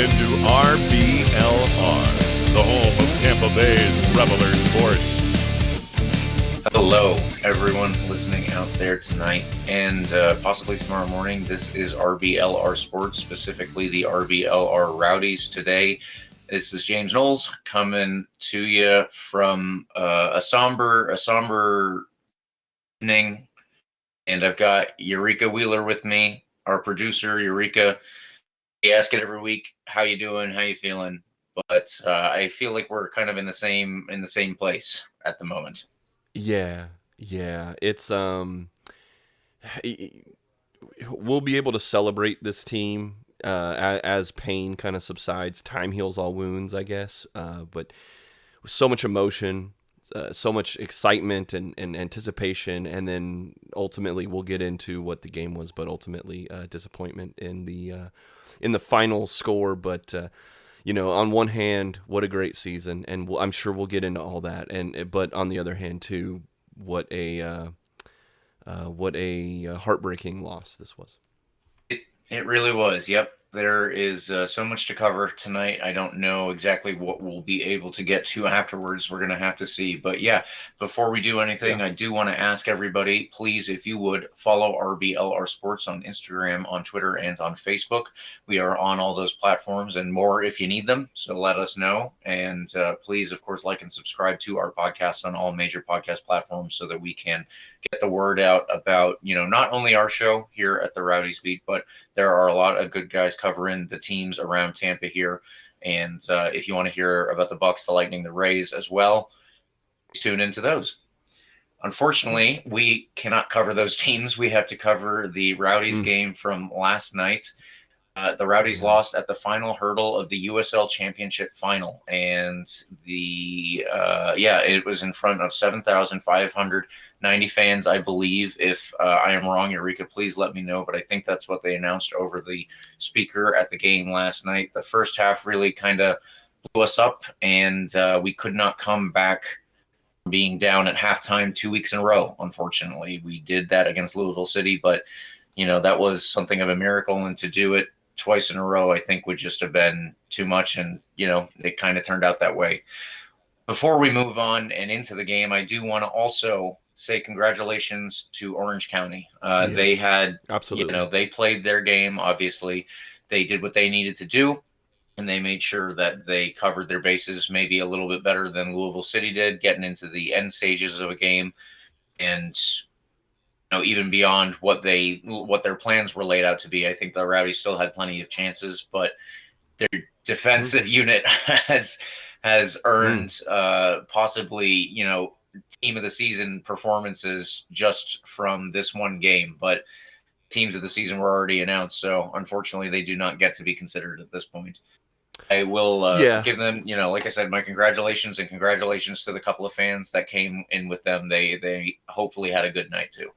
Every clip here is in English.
into RBLR, the home of Tampa Bay's Reveler Sports. Hello, everyone listening out there tonight and possibly tomorrow morning. This is RBLR Sports, specifically the RBLR Rowdies today. This is James Knowles coming to you from a somber evening, and I've got Yurika Wheeler with me, our producer. Yurika, we ask it every week, how you doing, how you feeling? But I feel like we're kind of in the same place at the moment. Yeah. It's we'll be able to celebrate this team as pain kind of subsides. Time heals all wounds, I guess. But with so much emotion, so much excitement and anticipation, and then ultimately we'll get into what the game was. But ultimately, disappointment in the final score. But on one hand, what a great season, and I'm sure we'll get into all that. But on the other hand, too, what a heartbreaking loss this was. It really was. Yep. There is so much to cover tonight. I don't know exactly what we'll be able to get to afterwards. We're going to have to see. But yeah, before we do anything, I do want to ask everybody, please, if you would follow RBLR Sports on Instagram, on Twitter, and on Facebook. We are on all those platforms and more if you need them. So let us know. And please, of course, like and subscribe to our podcast on all major podcast platforms so that we can get the word out about, not only our show here at the Rowdies Beat, but there are a lot of good guys covering the teams around Tampa here. And if you want to hear about the Bucks, the Lightning, the Rays as well, tune into those. Unfortunately, we cannot cover those teams. We have to cover the Rowdies game from last night. The Rowdies lost at the final hurdle of the USL Championship final. And it was in front of 7,590 fans, I believe. If I am wrong, Yurika, please let me know. But I think that's what they announced over the speaker at the game last night. The first half really kind of blew us up, and we could not come back being down at halftime 2 weeks in a row. Unfortunately, we did that against Louisville City, but that was something of a miracle, and to do it twice in a row, I think, would just have been too much. And, it kind of turned out that way. Before we move on and into the game, I do want to also say congratulations to Orange County. They had, absolutely, they played their game. Obviously, they did what they needed to do, and they made sure that they covered their bases maybe a little bit better than Louisville City did, getting into the end stages of a game. And even beyond what their plans were laid out to be, I think the Rowdies still had plenty of chances, but their defensive unit has earned possibly team of the season performances just from this one game. But teams of the season were already announced, so unfortunately they do not get to be considered at this point. I will give them, like I said, my congratulations, and congratulations to the couple of fans that came in with them. They hopefully had a good night too.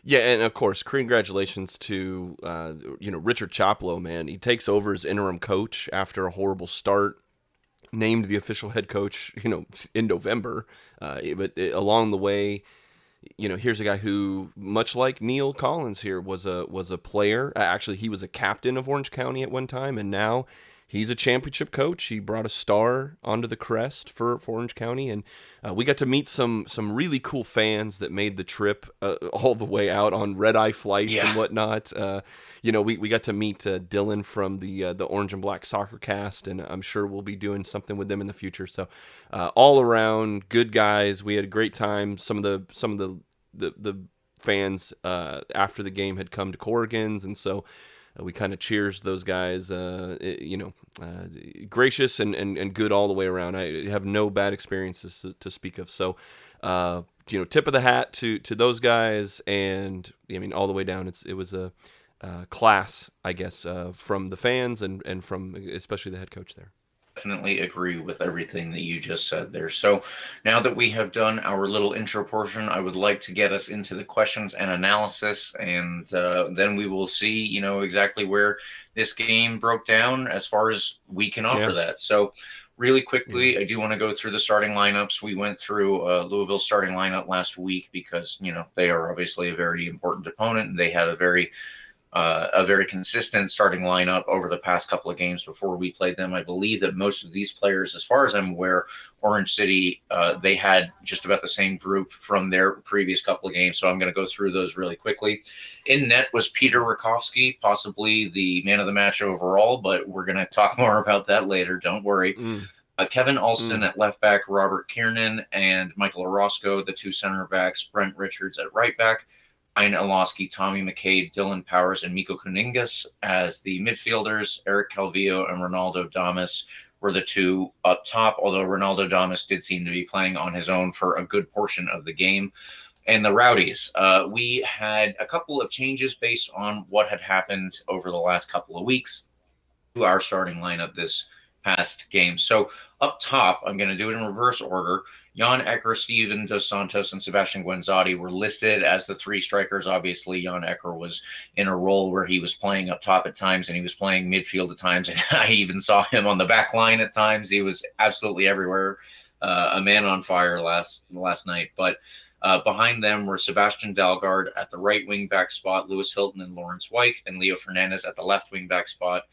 Yeah, and of course, congratulations to Richard Chaplow, man. He takes over as interim coach after a horrible start, named the official head coach, in November. But along the way, here's a guy who, much like Neil Collins here, was a player. Actually, he was a captain of Orange County at one time, and now he's a championship coach. He brought a star onto the crest for Orange County, and we got to meet some really cool fans that made the trip all the way out on red-eye flights and whatnot. We got to meet Dylan from the Orange and Black Soccer Cast, and I'm sure we'll be doing something with them in the future. So all around, good guys. We had a great time. Some of the fans after the game had come to Corrigan's, and so we kind of cheers those guys, gracious and good all the way around. I have no bad experiences to speak of. So, tip of the hat to those guys, and all the way down. It was a class, I guess, from the fans and from especially the head coach there. Definitely agree with everything that you just said there. So now that we have done our little intro portion, I would like to get us into the questions and analysis, and then we will see, exactly where this game broke down as far as we can offer that. So really quickly, I do want to go through the starting lineups. We went through Louisville's starting lineup last week because, they are obviously a very important opponent, and they had a very a very consistent starting lineup over the past couple of games before we played them. I believe that most of these players, as far as I'm aware, Orange City, they had just about the same group from their previous couple of games. So I'm going to go through those really quickly. In net was Peter Rakowski, possibly the man of the match overall, but we're going to talk more about that later. Don't worry. Kevin Alston at left back, Robert Kiernan and Michael Orozco, the two center backs, Brent Richards at right back, Ryan Alosky, Tommy McCabe, Dylan Powers, and Miko Kuningas as the midfielders. Eric Calvillo and Ronaldo Damas were the two up top, although Ronaldo Damas did seem to be playing on his own for a good portion of the game. And the Rowdies, we had a couple of changes based on what had happened over the last couple of weeks to our starting lineup this past game. So up top, I'm going to do it in reverse order. Jan Ecker, Steven Dos Santos, and Sebastian Guenzati were listed as the three strikers. Obviously, Jan Ecker was in a role where he was playing up top at times and he was playing midfield at times. And I even saw him on the back line at times. He was absolutely everywhere. A man on fire last night. But behind them were Sebastian Dalgard at the right wing back spot, Lewis Hilton and Lawrence Wyke, and Leo Fernandez at the left wing back spot.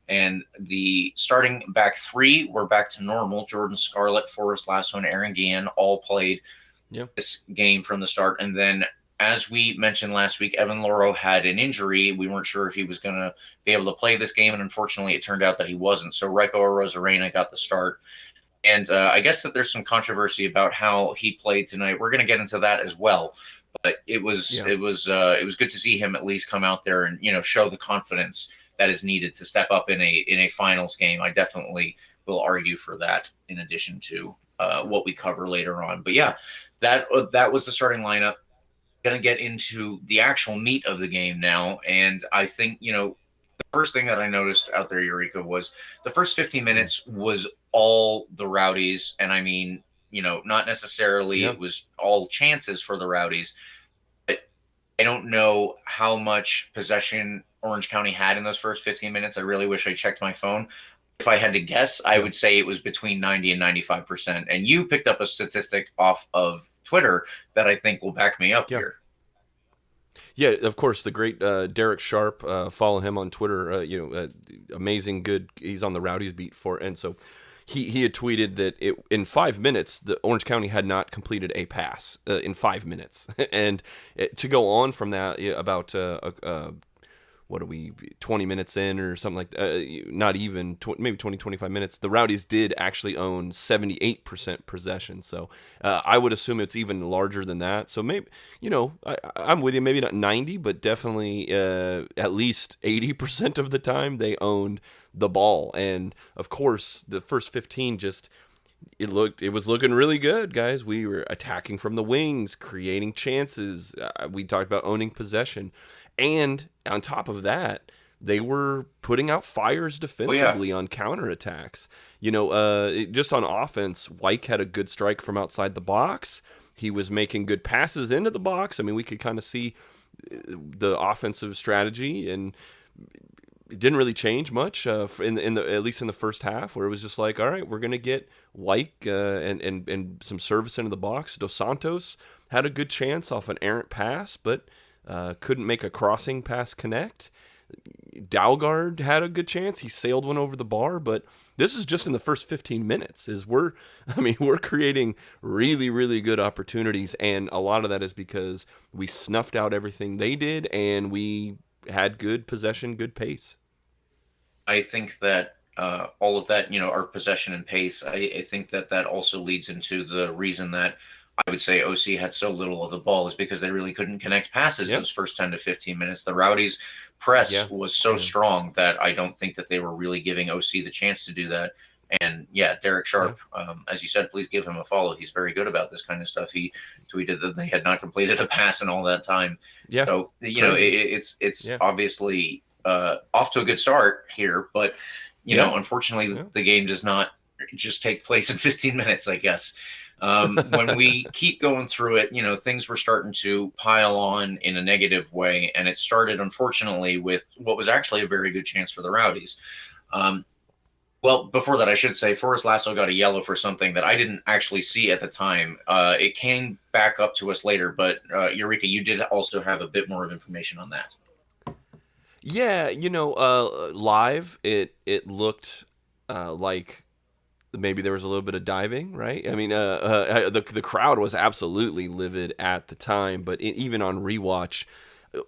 And the starting back three were back to normal. Jordan Scarlett, Forrest Lasso, and Aaron Guillen all played this game from the start. And then, as we mentioned last week, Evan Loro had an injury. We weren't sure if he was going to be able to play this game, and unfortunately, it turned out that he wasn't. So Rico Rosarena got the start. And I guess that there's some controversy about how he played tonight. We're going to get into that as well. But it was good to see him at least come out there and show the confidence that is needed to step up in a finals game. I definitely will argue for that in addition to what we cover later on. But yeah, that was the starting lineup. Going to get into the actual meat of the game now. And I think, the first thing that I noticed out there, Yurika, was the first 15 minutes was all the Rowdies. And I mean, not necessarily it was all chances for the Rowdies. But I don't know how much possession Orange County had in those first 15 minutes. I really wish I checked my phone. If I had to guess, I would say it was between 90 and 95%. And you picked up a statistic off of Twitter that I think will back me up here. Yeah, of course, the great Derek Sharp. Follow him on Twitter. Amazing, good. He's on the Rowdies beat for, and so he had tweeted that in 5 minutes, the Orange County had not completed a pass in 5 minutes, and to go on from that about what are we, 20 minutes in or something like that, not even, maybe 20, 25 minutes, the Rowdies did actually own 78% possession. So I would assume it's even larger than that. So maybe, I'm with you, maybe not 90, but definitely at least 80% of the time they owned the ball. And of course, the first 15 it was looking really good, guys. We were attacking from the wings, creating chances. We talked about owning possession. And on top of that, they were putting out fires defensively on counterattacks. Just on offense, Wyke had a good strike from outside the box. He was making good passes into the box. I mean, we could kind of see the offensive strategy, and it didn't really change much at least in the first half, where it was just like, all right, we're going to get Wyke and some service into the box. Dos Santos had a good chance off an errant pass, but couldn't make a crossing pass connect. Dalgard had a good chance. He sailed one over the bar, but this is just in the first 15 minutes. We're creating really, really good opportunities, and a lot of that is because we snuffed out everything they did, and we had good possession, good pace. I think that all of that, our possession and pace, I think that also leads into the reason that I would say OC had so little of the ball is because they really couldn't connect passes those first 10 to 15 minutes. The Rowdies' press was so strong that I don't think that they were really giving OC the chance to do that. And Derek Sharp, as you said, please give him a follow. He's very good about this kind of stuff. He tweeted that they had not completed a pass in all that time. Yeah. So, it's obviously off to a good start here, but unfortunately the game does not just take place in 15 minutes, I guess. When we keep going through it, things were starting to pile on in a negative way. And it started, unfortunately, with what was actually a very good chance for the Rowdies. Well, before that, I should say Forrest Lasso got a yellow for something that I didn't actually see at the time. It came back up to us later, but Yurika, you did also have a bit more of information on that. Yeah, live it looked like maybe there was a little bit of diving, right? I mean, the crowd was absolutely livid at the time, but even on rewatch,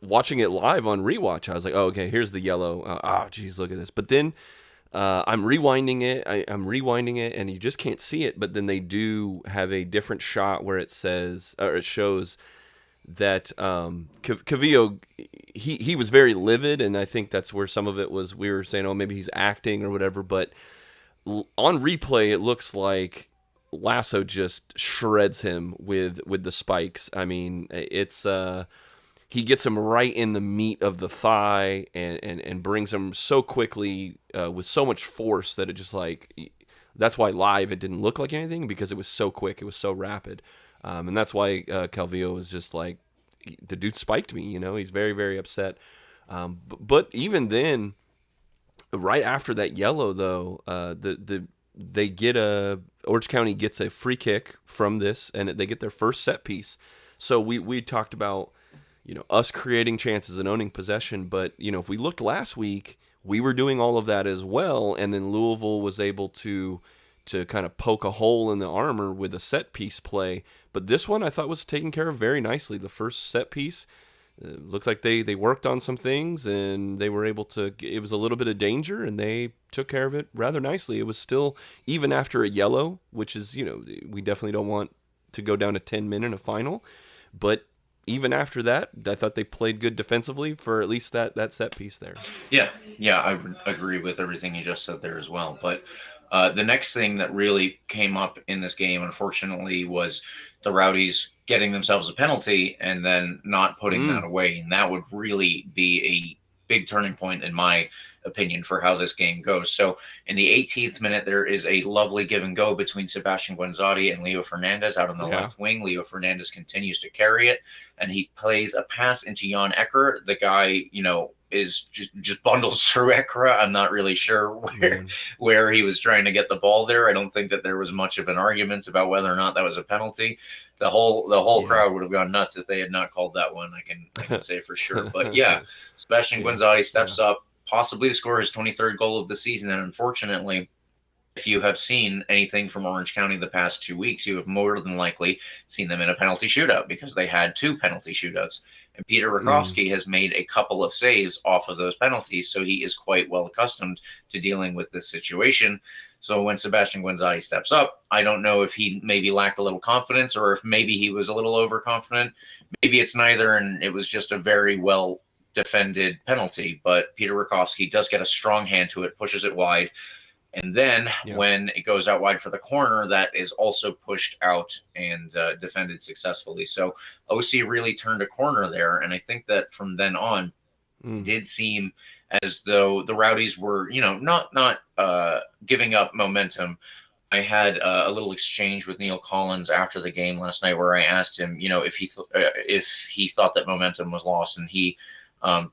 watching it live on rewatch, I was like, oh, okay, here's the yellow. Oh, geez, look at this. But then I'm rewinding it. I'm rewinding it, and you just can't see it. But then they do have a different shot where it says, or it shows that Cavillo, he was very livid, and I think that's where some of it was. We were saying, oh, maybe he's acting or whatever, but on replay, it looks like Lasso just shreds him with the spikes. I mean, it's he gets him right in the meat of the thigh and brings him so quickly with so much force that it just like, that's why live it didn't look like anything, because it was so quick, it was so rapid. And that's why Calvillo was just like, the dude spiked me, he's very, very upset. But even then, right after that yellow, though, Orange County gets a free kick from this, and they get their first set piece. So we talked about, us creating chances and owning possession, but if we looked last week, we were doing all of that as well, and then Louisville was able to kind of poke a hole in the armor with a set piece play. But this one I thought was taken care of very nicely. The first set piece, looked like they worked on some things, and they were able to, it was a little bit of danger, and they took care of it rather nicely. It was still, even after a yellow, which is, we definitely don't want to go down to 10 men in a final, but even after that, I thought they played good defensively for at least that set piece there. Yeah, I would agree with everything you just said there as well. But the next thing that really came up in this game, unfortunately, was the Rowdies getting themselves a penalty and then not putting that away. And that would really be a big turning point, in my opinion, for how this game goes. So in the 18th minute, there is a lovely give and go between Sebastian Guenzati and Leo Fernandez out on the left wing. Leo Fernandez continues to carry it, and he plays a pass into Jan Ecker. The guy, is just bundles through Ekra. I'm not really sure where he was trying to get the ball there. I don't think that there was much of an argument about whether or not that was a penalty. The whole crowd would have gone nuts if they had not called that one. I can say for sure. But Sebastian Guenzati steps up, possibly to score his 23rd goal of the season. And unfortunately, if you have seen anything from Orange County the past 2 weeks, you have more than likely seen them in a penalty shootout, because they had 2 penalty shootouts. And Peter Rakowski has made a couple of saves off of those penalties, so he is quite well accustomed to dealing with this situation. So when Sebastian Guenzati steps up, I don't know if he maybe lacked a little confidence, or if maybe he was a little overconfident. Maybe it's neither, and it was just a very well defended penalty. But Peter Rakowski does get a strong hand to it, pushes it wide. And then when it goes out wide for the corner, that is also pushed out and defended successfully. So OC really turned a corner there. And I think that from then on, did seem as though the Rowdies were, not giving up momentum. I had a little exchange with Neil Collins after the game last night, where I asked him, if he thought that momentum was lost, and he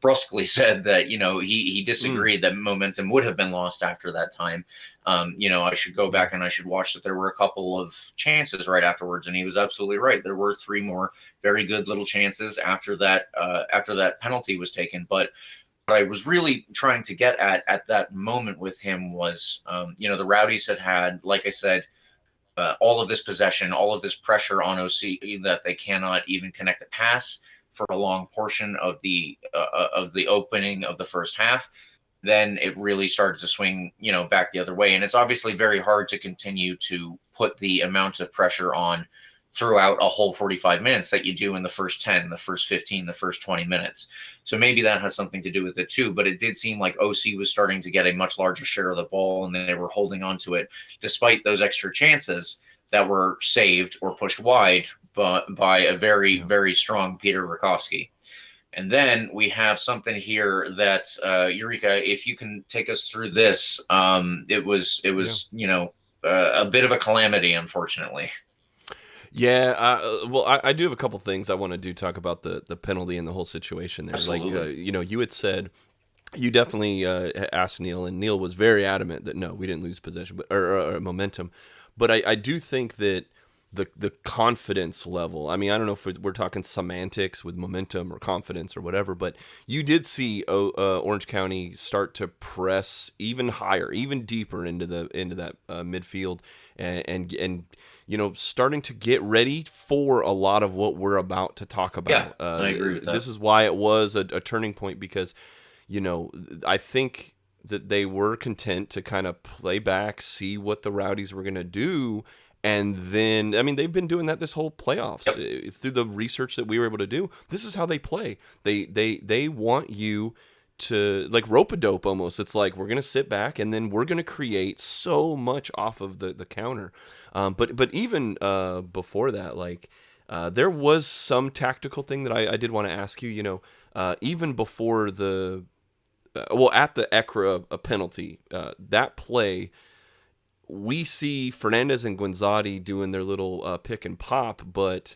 brusquely said that, he disagreed that momentum would have been lost after that time. I should go back and I should watch that there were a couple of chances right afterwards. And he was absolutely right. There were 3 more very good little chances after that penalty was taken. But what I was really trying to get at that moment with him was, the Rowdies had, like I said, all of this possession, all of this pressure on OC that they cannot even connect a pass for a long portion of the opening of the first half. Then it really started to swing, back the other way. And it's obviously very hard to continue to put the amount of pressure on throughout a whole 45 minutes that you do in the first 10, the first 15, the first 20 minutes. So maybe that has something to do with it too. But it did seem like OC was starting to get a much larger share of the ball, and they were holding on to it despite those extra chances that were saved or pushed wide by a very, very strong Peter Rakowski. And then we have something here that, Yurika, if you can take us through this, it was a bit of a calamity, unfortunately. Yeah, I do have a couple things I want to talk about the penalty and the whole situation there. Absolutely. Like, you had said, you definitely asked Neil, and Neil was very adamant that no, we didn't lose possession or momentum. But I do think that the confidence level. I mean, I don't know if we're talking semantics with momentum or confidence or whatever, but you did see Orange County start to press even higher, even deeper into that midfield, and starting to get ready for a lot of what we're about to talk about. Yeah, I agree with that. This is why it was a turning point, because I think that they were content to kind of play back, see what the Rowdies were going to do. And then, I mean, they've been doing that this whole playoffs. Yep. Through the research that we were able to do. This is how they play. They want you to, like, rope-a-dope almost. It's like, we're going to sit back and then we're going to create so much off of the counter. But even before that, like, there was some tactical thing that I did want to ask you, even before at the Ekra penalty, that play, we see Fernandez and Guinzotti doing their little pick and pop, but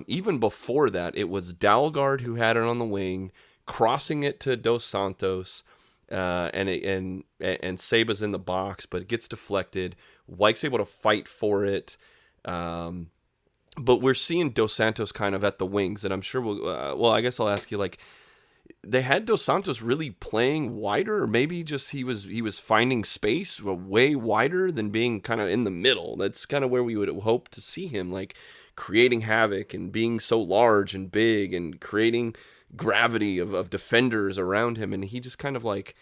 even before that, it was Dalgard who had it on the wing, crossing it to Dos Santos, and Seba's in the box, but it gets deflected. White's able to fight for it, but we're seeing Dos Santos kind of at the wings, and I'm sure I guess I'll ask you, like, they had Dos Santos really playing wider, or maybe just he was finding space way wider than being kind of in the middle. That's kind of where we would hope to see him, like, creating havoc and being so large and big and creating gravity of defenders around him. And he just kind of, like,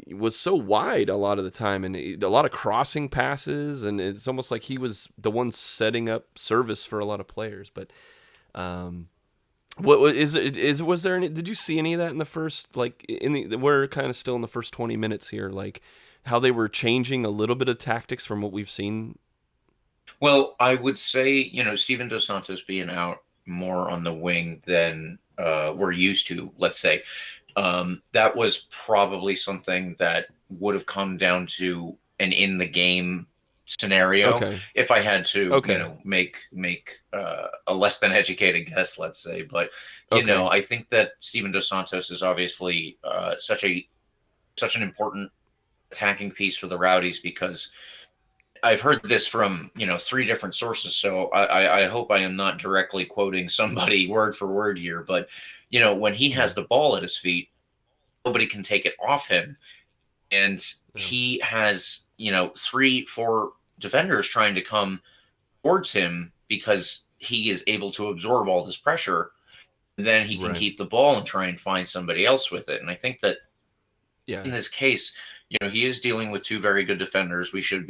was so wide a lot of the time, and a lot of crossing passes, and it's almost like he was the one setting up service for a lot of players. But what was there any? Did you see any of that in the first, like, we're kind of still in the first 20 minutes here, like how they were changing a little bit of tactics from what we've seen? Well, I would say, Steven Dos Santos being out more on the wing than we're used to, let's say, that was probably something that would have come down to an in the game scenario. Okay. If I had to, Okay. make a less than educated guess, let's say. But Okay. I think that Steven Dos Santos is obviously such an important attacking piece for the Rowdies, because I've heard this from 3 different sources, so I hope I am not directly quoting somebody word for word here, but when he has the ball at his feet, nobody can take it off him, and he has 3-4 defenders trying to come towards him because he is able to absorb all this pressure. And then he can keep the ball and try and find somebody else with it. And I think that in this case, he is dealing with 2 very good defenders. We should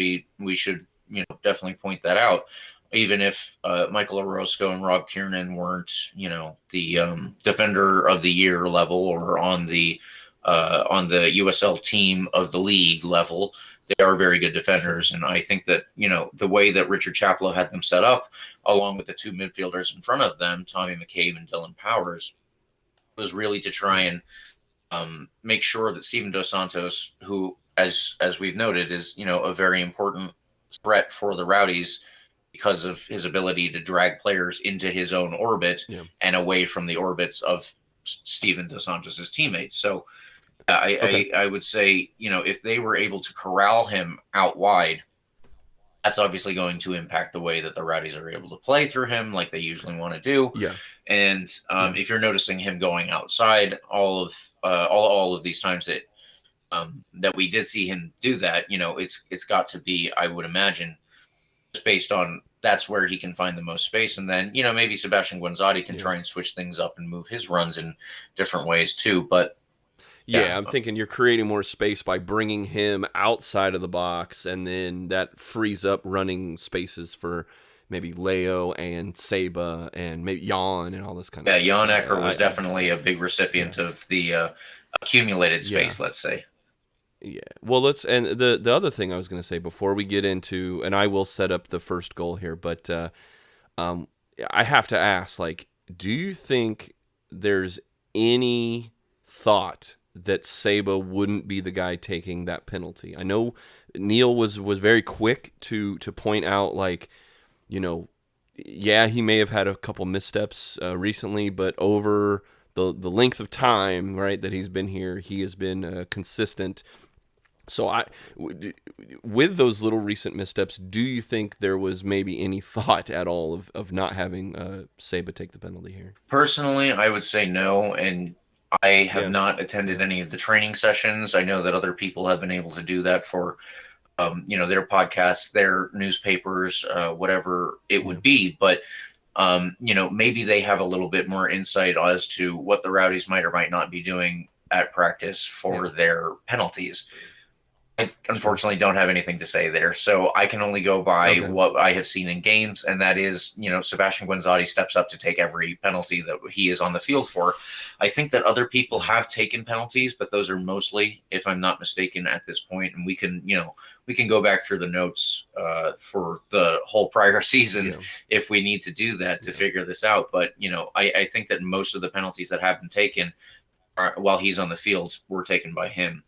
definitely point that out. Even if Michael Orozco and Rob Kiernan weren't, the defender of the year level, or on the USL team of the league level, they are very good defenders. And I think that, the way that Richard Chaplow had them set up, along with the 2 midfielders in front of them, Tommy McCabe and Dylan Powers, was really to try and make sure that Steven Dos Santos, who, as we've noted, is, a very important threat for the Rowdies because of his ability to drag players into his own orbit and away from the orbits of Steven Dos Santos' teammates. So I would say, if they were able to corral him out wide, that's obviously going to impact the way that the Rowdies are able to play through him, like they usually want to do. Yeah. And if you're noticing him going outside, all of these times that we did see him do that, it's got to be, I would imagine, just based on that's where he can find the most space. And then, maybe Sebastian Guinzotti can try and switch things up and move his runs in different ways too. But yeah, I'm thinking you're creating more space by bringing him outside of the box, and then that frees up running spaces for maybe Leo and Seba and maybe Jan and all this kind of stuff. Yeah, Jan Ecker was definitely a big recipient of the accumulated space, let's say. Yeah. Well, and the other thing I was going to say before we get into, and I will set up the first goal here, but I have to ask, like, do you think there's any thought that Seba wouldn't be the guy taking that penalty? I know Neil was very quick to point out, like, he may have had a couple missteps recently, but over the length of time, right, that he's been here, he has been consistent. So with those little recent missteps, do you think there was maybe any thought at all of not having Saba take the penalty here? Personally, I would say no, and I have Yeah. not attended any of the training sessions. I know that other people have been able to do that for, their podcasts, their newspapers, whatever it Yeah. would be. But maybe they have a little bit more insight as to what the Rowdies might or might not be doing at practice for their penalties. I unfortunately don't have anything to say there, so I can only go by Okay. what I have seen in games, and that is, Sebastian Guenzati steps up to take every penalty that he is on the field for. I think that other people have taken penalties, but those are mostly, if I'm not mistaken, at this point, and we can go back through the notes for the whole prior season if we need to do that to figure this out. But I think that most of the penalties that have been taken while he's on the field were taken by him.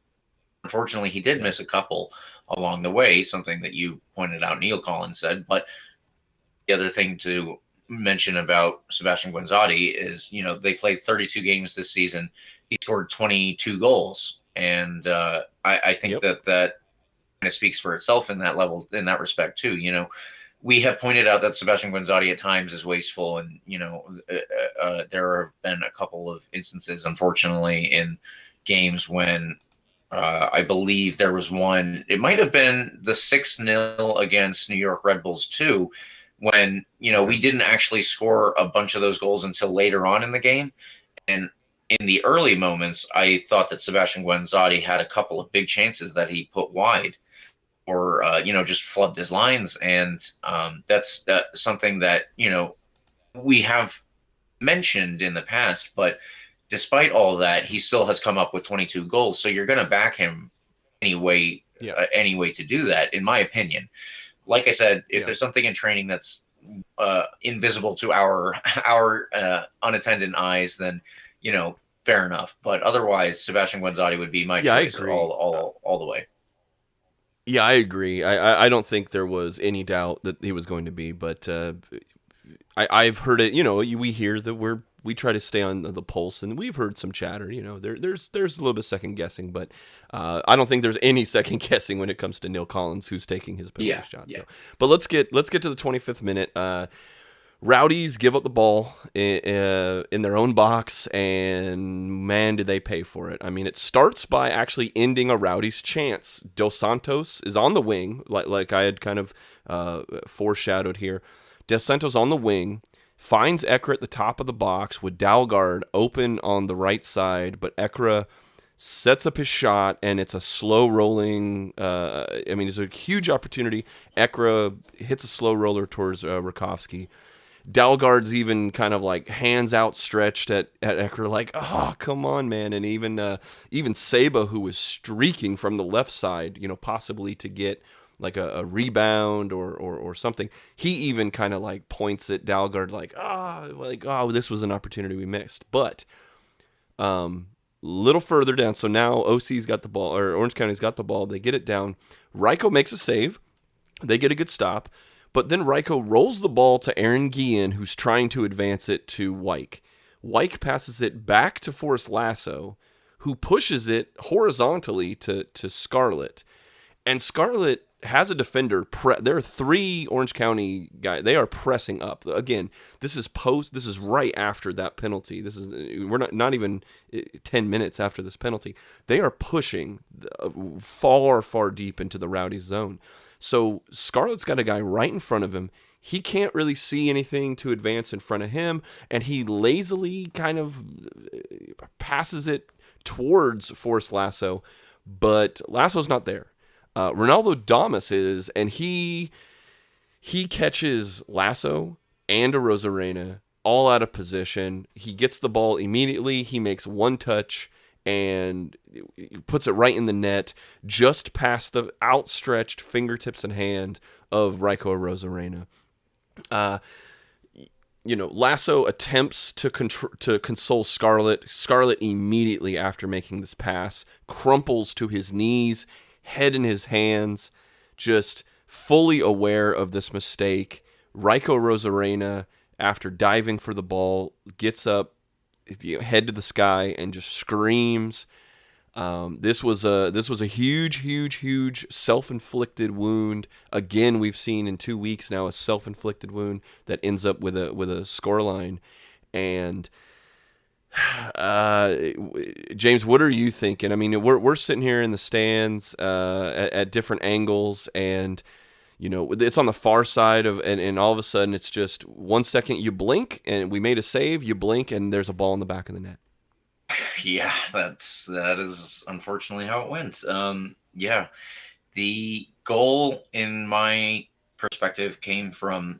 Unfortunately, he did miss a couple along the way, something that you pointed out Neil Collins said. But the other thing to mention about Sebastian Guenzati is, they played 32 games this season. He scored 22 goals. And I think that kind of speaks for itself in that level, in that respect, too. We have pointed out that Sebastian Guenzati at times is wasteful. And, there have been a couple of instances, unfortunately, in games when I believe there was one, it might have been the 6-0 against New York Red Bulls 2, when, we didn't actually score a bunch of those goals until later on in the game. And in the early moments, I thought that Sebastian Guenzati had a couple of big chances that he put wide or, just flubbed his lines. And that's something that, we have mentioned in the past, but despite all that, he still has come up with 22 goals. So you're going to back him anyway, to do that, in my opinion. Like I said, if there's something in training that's invisible to our unattended eyes, then, fair enough. But otherwise, Sebastian Guenzati would be my choice all the way. Yeah, I agree. I don't think there was any doubt that he was going to be, but I've heard it. We hear that we try to stay on the pulse, and we've heard some chatter. There's a little bit of second guessing, but I don't think there's any second guessing when it comes to Neil Collins, who's taking his penalty shot. Yeah. So, but let's get to the 25th minute. Rowdies give up the ball in their own box, and man, did they pay for it. I mean, it starts by actually ending a Rowdies chance. Dos Santos is on the wing, like I had kind of foreshadowed here. Dos Santos on the wing, finds Ekra at the top of the box with Dalgard open on the right side, but Ekra sets up his shot, and it's a slow rolling. It's a huge opportunity. Ekra hits a slow roller towards Rakowski. Dalgard's even kind of like hands outstretched at Ekra, like, oh, come on, man. And even Saba, who was streaking from the left side, possibly to get like a rebound or something. He even kind of like points at Dalgard like, this was an opportunity we missed. But little further down, so now OC's got the ball, or Orange County's got the ball. They get it down. Ryko makes a save. They get a good stop. But then Ryko rolls the ball to Aaron Guillen, who's trying to advance it to Wyke. Wyke passes it back to Forrest Lasso, who pushes it horizontally to Scarlett. And Scarlett has a defender. There are 3 Orange County guys. They are pressing up. Again, this is right after that penalty. We're not even 10 minutes after this penalty. They are pushing far, far deep into the Rowdies zone. So Scarlett's got a guy right in front of him. He can't really see anything to advance in front of him, and he lazily kind of passes it towards Forrest Lasso, but Lasso's not there. Ronaldo Damas is, and he catches Lasso and a Rosarena all out of position. He gets the ball immediately. He makes one touch and puts it right in the net, just past the outstretched fingertips and hand of Ryko Rosarena. Lasso attempts to console Scarlett. Scarlett immediately after making this pass crumples to his knees, head in his hands, just fully aware of this mistake. Ryko Rosarena, after diving for the ball, gets up, head to the sky, and just screams. This was a huge self-inflicted wound. Again, we've seen in 2 weeks now a self-inflicted wound that ends up with a scoreline. And James, what are you thinking? I mean, we're sitting here in the stands at different angles, and it's on the far side and all of a sudden it's just 1 second you blink and we made a save, you blink and there's a ball in the back of the net. Yeah, that is unfortunately how it went. Yeah, the goal in my perspective came from,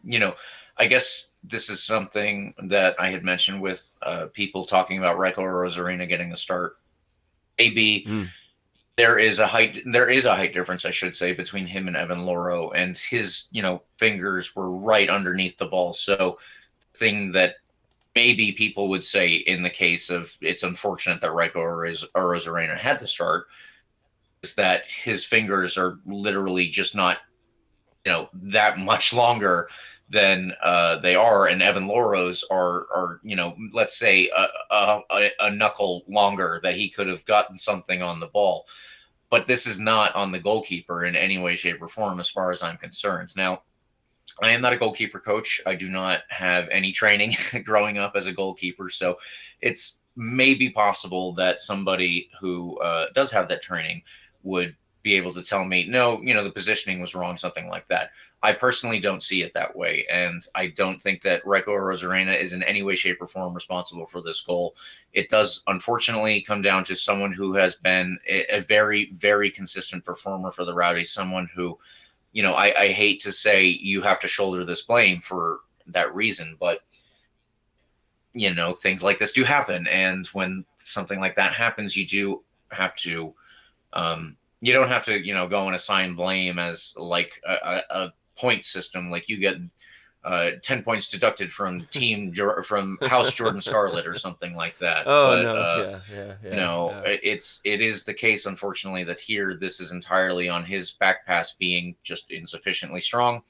I guess this is something that I had mentioned with people talking about Rico Rosarena getting the start. Maybe there is a height difference, I should say, between him and Evan Loro, and his, fingers were right underneath the ball. So the thing that maybe people would say in the case of it's unfortunate that Rico Rosarena had to start is that his fingers are literally just not, that much longer than they are, and Evan Loro's are let's say a knuckle longer, that he could have gotten something on the ball. But this is not on the goalkeeper in any way, shape, or form, as far as I'm concerned. Now, I am not a goalkeeper coach. I do not have any training growing up as a goalkeeper. So it's maybe possible that somebody who does have that training would be able to tell me, no, the positioning was wrong, something like that. I personally don't see it that way. And I don't think that Rico Rosarena is in any way, shape, or form responsible for this goal. It does, unfortunately, come down to someone who has been a very, very consistent performer for the Rowdies, someone who, I hate to say you have to shoulder this blame for that reason, but, things like this do happen. And when something like that happens, you do have to, you don't have to, go and assign blame as like a point system. Like you get 10 points deducted from from House Jordan Scarlett or something like that. Oh, but, no. Yeah. It is the case, unfortunately, that here this is entirely on his back pass being just insufficiently strong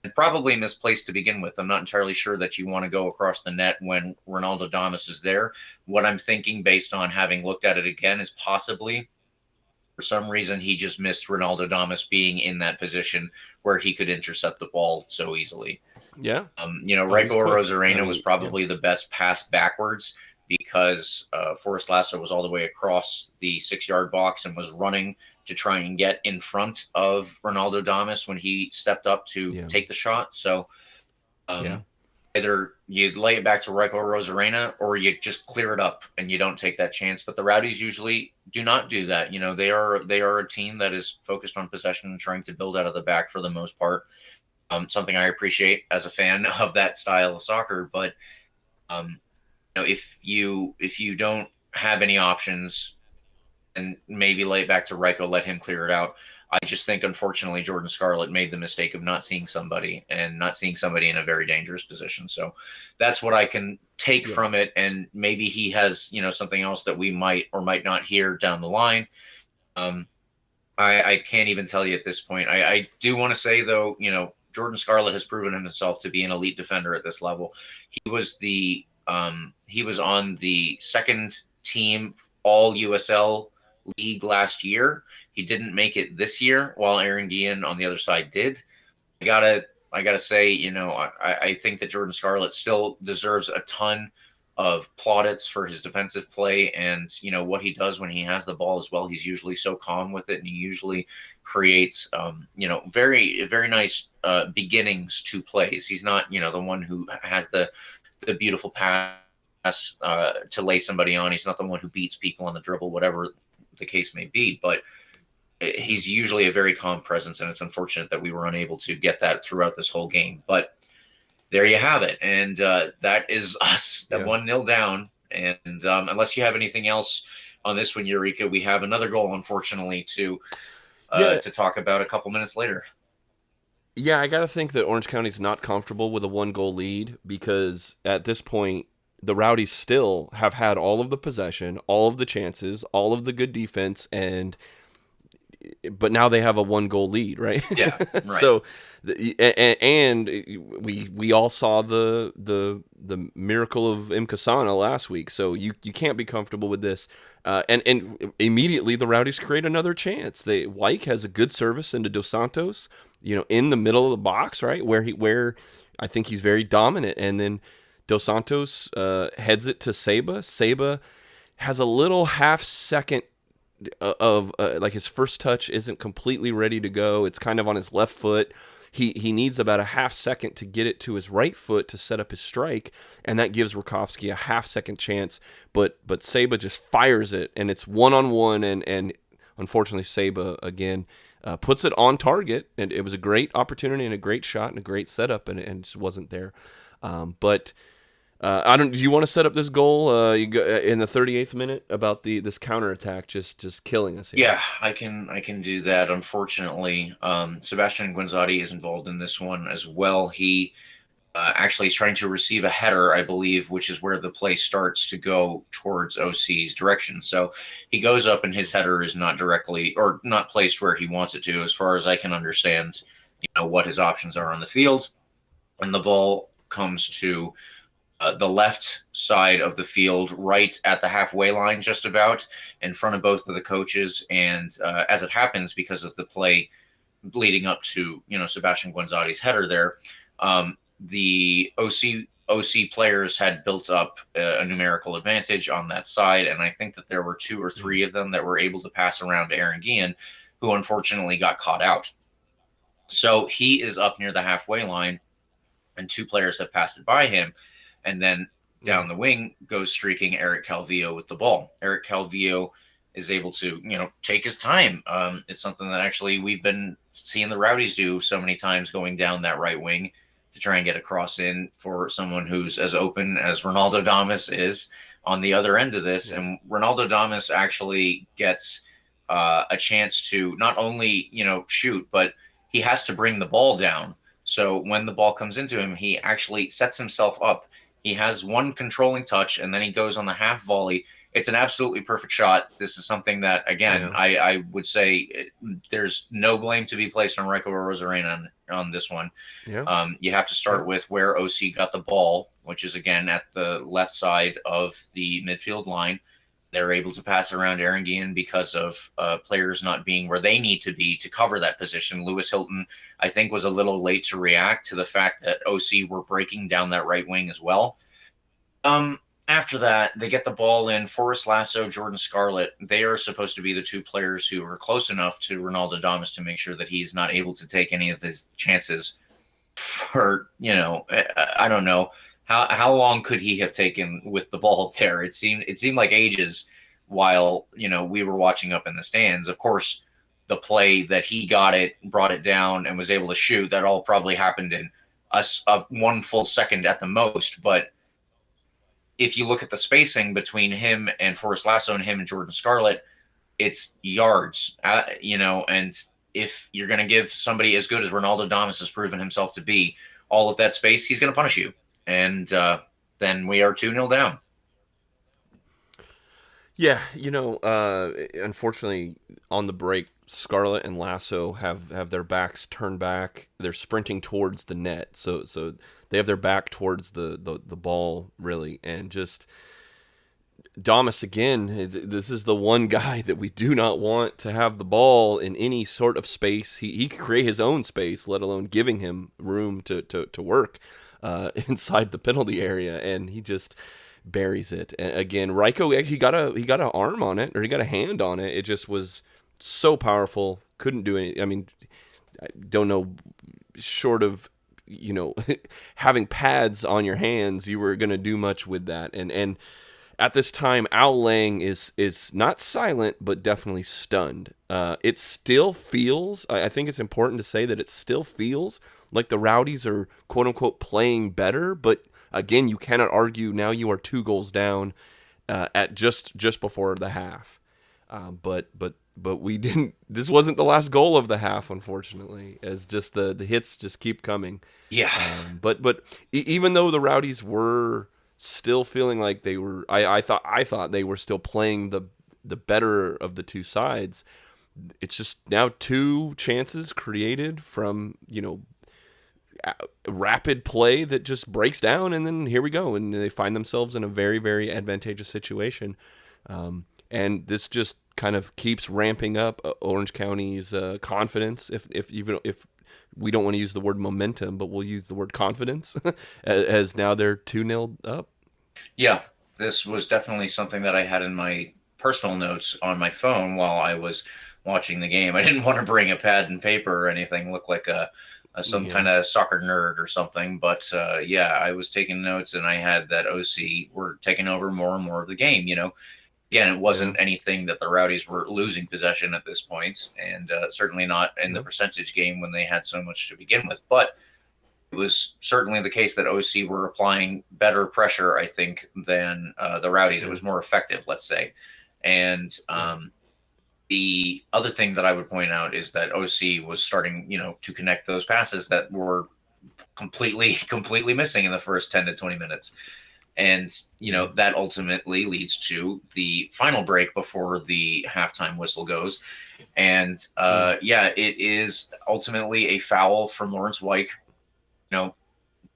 and probably misplaced to begin with. I'm not entirely sure that you want to go across the net when Ronaldo Damas is there. What I'm thinking, based on having looked at it again, is possibly for some reason he just missed Ronaldo Damas being in that position where he could intercept the ball so easily. Yeah. Rico Rosarena was probably the best pass backwards, because Forrest Lasso was all the way across the 6-yard box and was running to try and get in front of Ronaldo Damas when he stepped up to take the shot. So either you lay it back to Rico Rosarena or you just clear it up and you don't take that chance. But the Rowdies usually do not do that. They are a team that is focused on possession and trying to build out of the back for the most part. Something I appreciate as a fan of that style of soccer. But if you don't have any options, and maybe lay it back to Rico, let him clear it out. I just think, unfortunately, Jordan Scarlett made the mistake of not seeing somebody in a very dangerous position. So that's what I can take from it. And maybe he has, something else that we might or might not hear down the line. I can't even tell you at this point. I do want to say, though, Jordan Scarlett has proven himself to be an elite defender at this level. He was on the second team all USL league last year. He didn't make it this year, while Aaron Guillen on the other side did. I gotta say, I think that Jordan Scarlett still deserves a ton of plaudits for his defensive play and, what he does when he has the ball as well. He's usually so calm with it, and he usually creates, very, very nice beginnings to plays. He's not, the one who has the beautiful pass to lay somebody on. He's not the one who beats people on the dribble, whatever the case may be, but he's usually a very calm presence, and it's unfortunate that we were unable to get that throughout this whole game. But there you have it, and that is us at 1-0 down. And unless you have anything else on this one, Yurika, we have another goal, unfortunately, to talk about a couple minutes later. Yeah, I gotta think that Orange County's not comfortable with a 1-goal lead, because at this point the Rowdies still have had all of the possession, all of the chances, all of the good defense, and but now they have a 1-goal lead, right? Yeah, right. So, and we all saw the miracle of Imkasana last week. So you can't be comfortable with this. And immediately the Rowdies create another chance. Wyke has a good service into Dos Santos, in the middle of the box, right, where I think he's very dominant, and then Dos Santos heads it to Seba. Seba has a little half second of like his first touch isn't completely ready to go. It's kind of on his left foot. He needs about a half second to get it to his right foot to set up his strike, and that gives Rakowski a half second chance. But Seba just fires it, and it's 1-on-1, and unfortunately Seba again puts it on target, and it was a great opportunity and a great shot and a great setup, and it just wasn't there. But do you want to set up this goal in the 38th minute about this counterattack just killing us here? Yeah, I can do that. Unfortunately, Sebastian Guenzati is involved in this one as well. He actually is trying to receive a header, I believe, which is where the play starts to go towards OC's direction. So he goes up, and his header is not directly or not placed where he wants it to, as far as I can understand. What his options are on the field, and the ball comes to the left side of the field, right at the halfway line, just about in front of both of the coaches. And as it happens, because of the play leading up to Sebastian Guenzati's header there, the OC players had built up a numerical advantage on that side, and I think that there were 2 or 3 of them that were able to pass around to Aaron Guillen, who unfortunately got caught out. So he is up near the halfway line, and 2 players have passed it by him. And then down the wing goes streaking Eric Calvillo with the ball. Eric Calvillo is able to, take his time. It's something that actually we've been seeing the Rowdies do so many times, going down that right wing to try and get a cross in for someone who's as open as Ronaldo Damas is on the other end of this. Yeah. And Ronaldo Damas actually gets a chance to not only, shoot, but he has to bring the ball down. So when the ball comes into him, he actually sets himself up. He has one controlling touch, and then he goes on the half volley. It's an absolutely perfect shot. This is something that, again, I would say there's no blame to be placed on Rico Rosarena on this one. Yeah. You have to start with where OC got the ball, which is, again, at the left side of the midfield line. They're able to pass around Aaron Guillen because of players not being where they need to be to cover that position. Lewis Hilton, I think, was a little late to react to the fact that OC were breaking down that right wing as well. After that, they get the ball in. Forrest Lasso, Jordan Scarlett, they are supposed to be the 2 players who are close enough to Ronaldo Damas to make sure that he's not able to take any of his chances for, I don't know. How long could he have taken with the ball there? It seemed like ages while, we were watching up in the stands. Of course, the play that he got it, brought it down, and was able to shoot, that all probably happened in of 1 full second at the most. But if you look at the spacing between him and Forrest Lasso and him and Jordan Scarlett, it's yards, and if you're going to give somebody as good as Ronaldo Damas has proven himself to be all of that space, he's going to punish you. And then we are 2-0 down. Yeah, unfortunately, on the break, Scarlett and Lasso have their backs turned back. They're sprinting towards the net, so they have their back towards the ball, really. And just Damas, again, this is the one guy that we do not want to have the ball in any sort of space. He can create his own space, let alone giving him room to work inside the penalty area, and he just buries it. And again, Rico, he got an arm on it, or he got a hand on it. It just was so powerful. Couldn't do anything. I mean, I don't know, short of having pads on your hands, you were going to do much with that. And at this time, Al Lang is not silent, but definitely stunned. It still feels, I think it's important to say that it still feels like the Rowdies are quote-unquote playing better, but again, you cannot argue now you are 2 goals down at just before the half. But we didn't. This wasn't the last goal of the half, unfortunately, as just the hits just keep coming. Yeah. But even though the Rowdies were still feeling like they were, I thought they were still playing the better of the 2 sides. it's just now 2 chances created from, rapid play that just breaks down, and then here we go, and they find themselves in a very, very advantageous situation. And this just kind of keeps ramping up Orange County's confidence, if we don't want to use the word momentum, but we'll use the word confidence, as now they're 2-0 up. Yeah, this was definitely something that I had in my personal notes on my phone while I was watching the game. I didn't want to bring a pad and paper or anything, look like some kind of soccer nerd or something. But I was taking notes, and I had that OC were taking over more and more of the game. Again, it wasn't anything that the Rowdies were losing possession at this point, and certainly not in the percentage game when they had so much to begin with. But it was certainly the case that OC were applying better pressure, I think, than the Rowdies. It was more effective, let's say. And the other thing that I would point out is that OC was starting, to connect those passes that were completely missing in the first 10 to 20 minutes. And, that ultimately leads to the final break before the halftime whistle goes. And, it is ultimately a foul from Lawrence Wyke.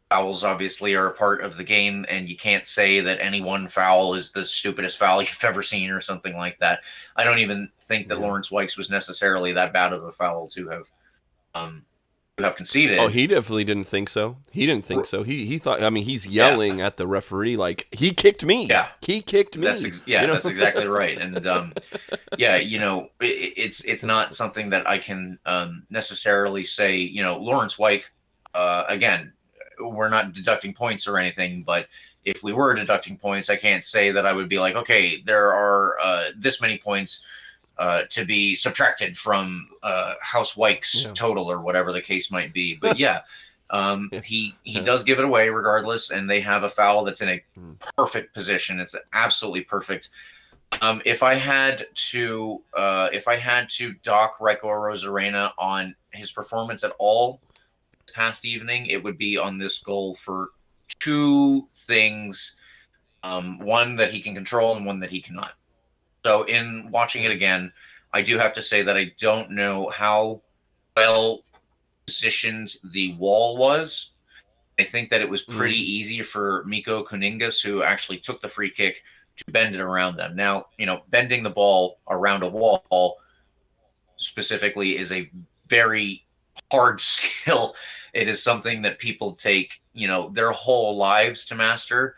Fouls obviously are a part of the game, and you can't say that any one foul is the stupidest foul you've ever seen or something like that. I don't even think that Lawrence Wyke's was necessarily that bad of a foul to have conceded. Oh, he definitely didn't think so. He didn't think so. He thought. I mean, he's yelling at the referee like, "He kicked me. Yeah, he kicked me." That's that's exactly right. And it's not something that I can necessarily say. Lawrence Wyke. Again, we're not deducting points or anything, but if we were deducting points, I can't say that I would be like, okay, there are this many points to be subtracted from House Wyke's total or whatever the case might be. But he does give it away regardless, and they have a foul that's in a perfect position. It's absolutely perfect. If I had to dock Rico Rosarena on his performance at all past evening, it would be on this goal for 2 things. One that he can control and one that he cannot. So in watching it again, I do have to say that I don't know how well positioned the wall was. I think that it was pretty easy for Miko Kuningas, who actually took the free kick, to bend it around them. Now, bending the ball around a wall specifically is a very hard skill. It is something that people take, their whole lives to master.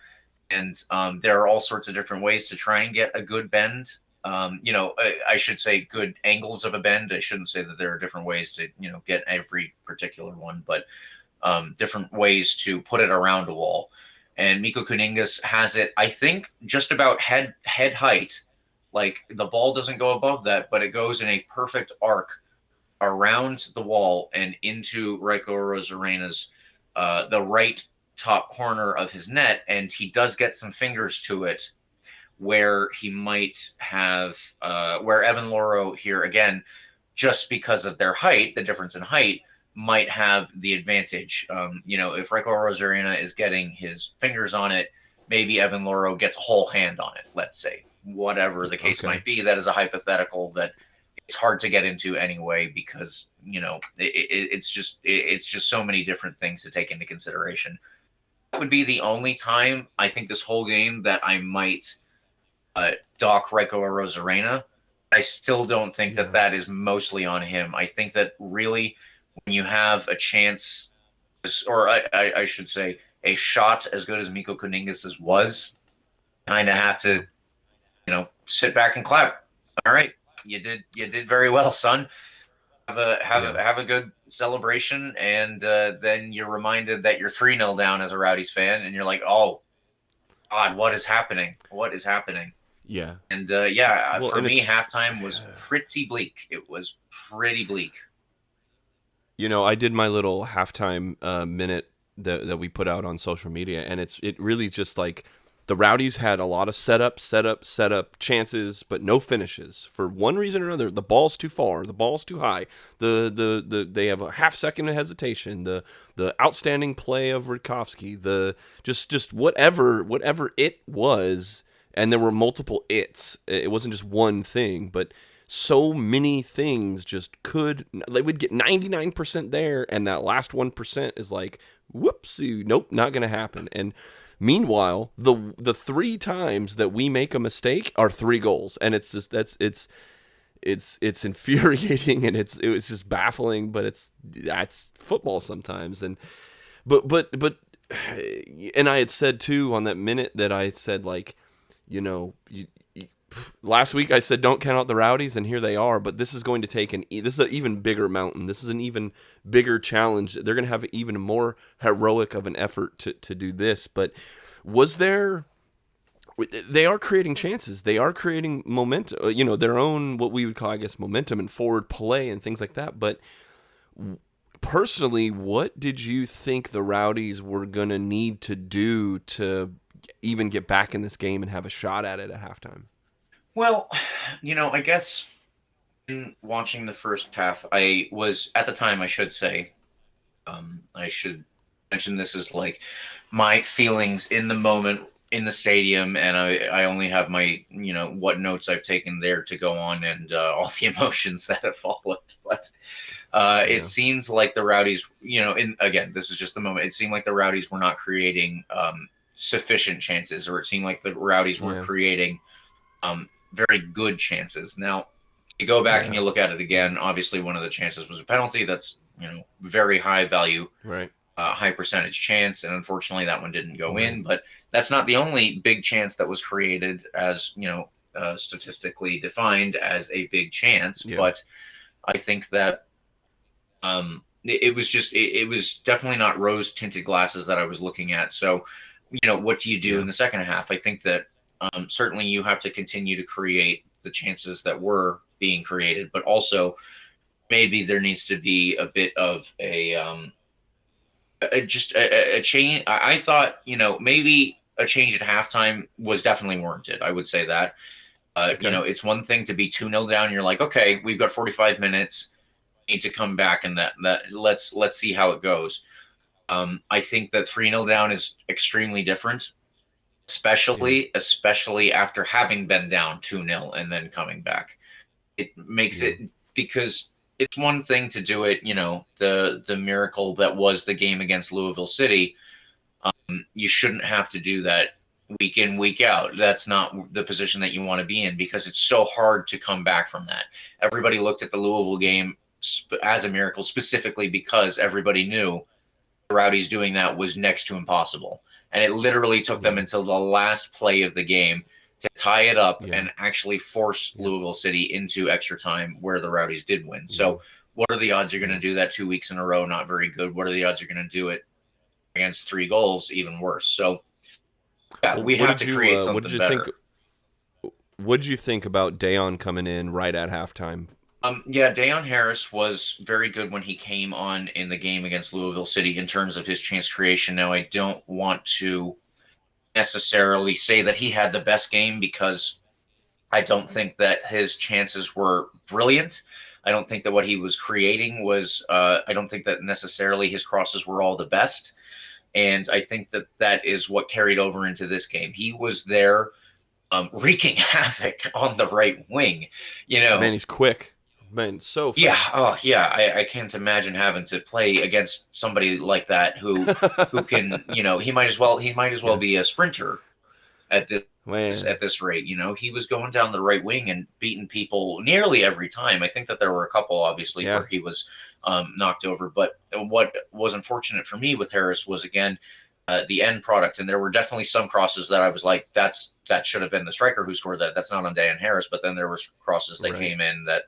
And there are all sorts of different ways to try and get a good bend. I should say good angles of a bend. I shouldn't say that there are different ways to, get every particular one, but different ways to put it around a wall. And Miko Kuningas has it, I think, just about head height. Like the ball doesn't go above that, but it goes in a perfect arc around the wall and into Rico Rosarena's the right top corner of his net, and he does get some fingers to it where he might have where Evan Loro here again, just because of their height, the difference in height, might have the advantage. If Rico Rosarena is getting his fingers on it, maybe Evan Loro gets a whole hand on it, let's say. Whatever the case might be, that is a hypothetical that it's hard to get into anyway, because it's just so many different things to take into consideration. That would be the only time I think this whole game that I might dock Rico Rosarena. I still don't think that is mostly on him. I think that really when you have a chance, or I should say a shot as good as Miko Kuningas' was, kind of have to sit back and clap. All right. You did very well, son. Have a good celebration, and then you're reminded that you're 3-0 down as a Rowdies fan, and you're like, oh God, what is happening? What is happening? Yeah. And for me, halftime was pretty bleak. It was pretty bleak. I did my little halftime minute that we put out on social media, and it really just like the Rowdies had a lot of setup chances, but no finishes for one reason or another. The ball's too far, the ball's too high. They have a half second of hesitation. The outstanding play of Rudkowski. The just whatever it was, and there were multiple its. It wasn't just one thing, but so many things just they would get 99% there, and that last 1% is like, whoopsie, nope, not going to happen. And meanwhile, the 3 times that we make a mistake are 3 goals, and it's just it's infuriating, and it was just baffling, but that's football sometimes. And but and I had said too on that minute that I said, like, last week I said don't count out the Rowdies, and here they are. But this is going to take this is an even bigger mountain. This is an even bigger challenge. They're going to have even more heroic of an effort to do this. But they are creating chances. They are creating momentum, their own, what we would call, I guess, momentum and forward play and things like that. But personally, what did you think the Rowdies were going to need to do to even get back in this game and have a shot at it at halftime? Well, I guess in watching the first half, I was, at the time, I should say, I should mention this as like my feelings in the moment in the stadium, and I only have my, what notes I've taken there to go on, and all the emotions that have followed. But it seemed like the Rowdies, again, this is just the moment. It seemed like the Rowdies were not creating sufficient chances, or it seemed like the Rowdies weren't creating very good chances. Now, you go back and you look at it again. Obviously, one of the chances was a penalty. That's very high value, right? High percentage chance, and unfortunately, that one didn't go in. But that's not the only big chance that was created, as statistically defined as a big chance. Yeah. But I think that it was definitely not rose tinted glasses that I was looking at. So, what do you do in the second half? I think that certainly you have to continue to create the chances that were being created, but also maybe there needs to be a bit of a change. I thought, maybe a change at halftime was definitely warranted. I would say that, it's one thing to be 2-0 down. And you're like, okay, we've got 45 minutes, need to come back, and that let's see how it goes. I think that 3-0 down is extremely different, especially after having been down 2-0 and then coming back. It makes it, because it's one thing to do it, the miracle that was the game against Louisville City. You shouldn't have to do that week in, week out. That's not the position that you want to be in, because it's so hard to come back from that. Everybody looked at the Louisville game as a miracle, specifically because everybody knew the Rowdies doing that was next to impossible. And it literally took them until the last play of the game to tie it up and actually force Louisville City into extra time, where the Rowdies did win. So what are the odds you're going to do that 2 weeks in a row? Not very good. What are the odds you're going to do it against 3 goals? Even worse. So we have to create something better. What did you think about Dayon coming in right at halftime? Dayon Harris was very good when he came on in the game against Louisville City in terms of his chance creation. Now, I don't want to necessarily say that he had the best game, because I don't think that his chances were brilliant. I don't think that what he was creating was, I don't think that necessarily his crosses were all the best. And I think that that is what carried over into this game. He was there wreaking havoc on the right wing. Man, he's quick. Man, so fast. I can't imagine having to play against somebody like that who can, he might as well be a sprinter at this rate. He was going down the right wing and beating people nearly every time. I think that there were a couple, obviously, where he was knocked over. But what was unfortunate for me with Harris was, again, the end product. And there were definitely some crosses that I was like, that should have been the striker who scored that. That's not on Dayon Harris. But then there were crosses that came in that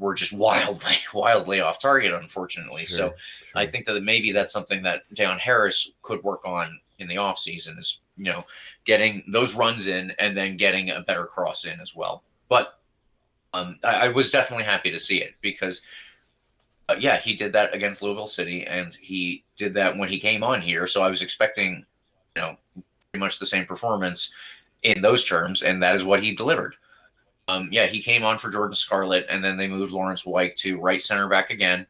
were just wildly off target, unfortunately. Sure. I think that maybe that's something that Dayon Harris could work on in the offseason, is, getting those runs in and then getting a better cross in as well. But I was definitely happy to see it, because he did that against Louisville City, and he did that when he came on here. So I was expecting, pretty much the same performance in those terms, and that is what he delivered. He came on for Jordan Scarlett, and then they moved Lawrence White to right center back again.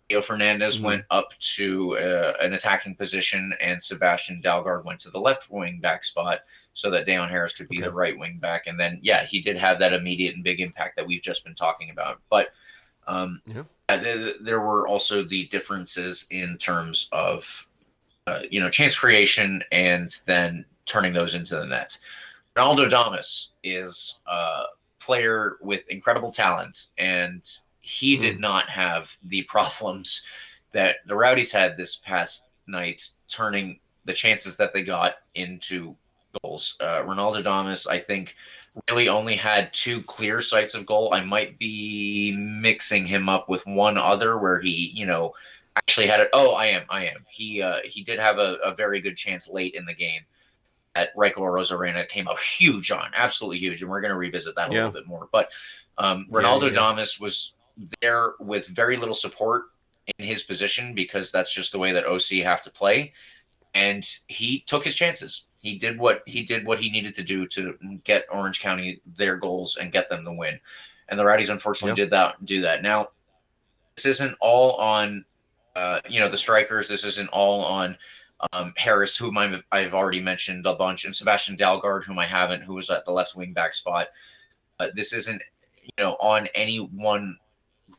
Leo Fernandez went up to an attacking position, and Sebastian Dalgard went to the left wing back spot. so that Deion Harris could be the right wing back. And then, he did have that immediate and big impact that we've just been talking about. But there were also the differences in terms of, chance creation and then turning those into the net. Ronaldo Damas is a player with incredible talent, and he did not have the problems that the Rowdies had this past night, turning the chances that they got into goals. Ronaldo Damas, I think, really only had 2 clear sights of goal. I might be mixing him up with one other where he, actually had it. Oh, I am. He did have a very good chance late in the game at Rico Rosarena. Came up huge on, absolutely huge, and we're going to revisit that a little bit more. But Ronaldo Damas was there with very little support in his position because that's just the way that OC have to play, and he took his chances. He did what he needed to do to get Orange County their goals and get them the win. And the Rowdies unfortunately did do that. Now, this isn't all on the strikers. This isn't all on Harris, whom I've already mentioned a bunch, and Sebastian Dalgard, whom I haven't, who was at the left wing back spot. This isn't on any one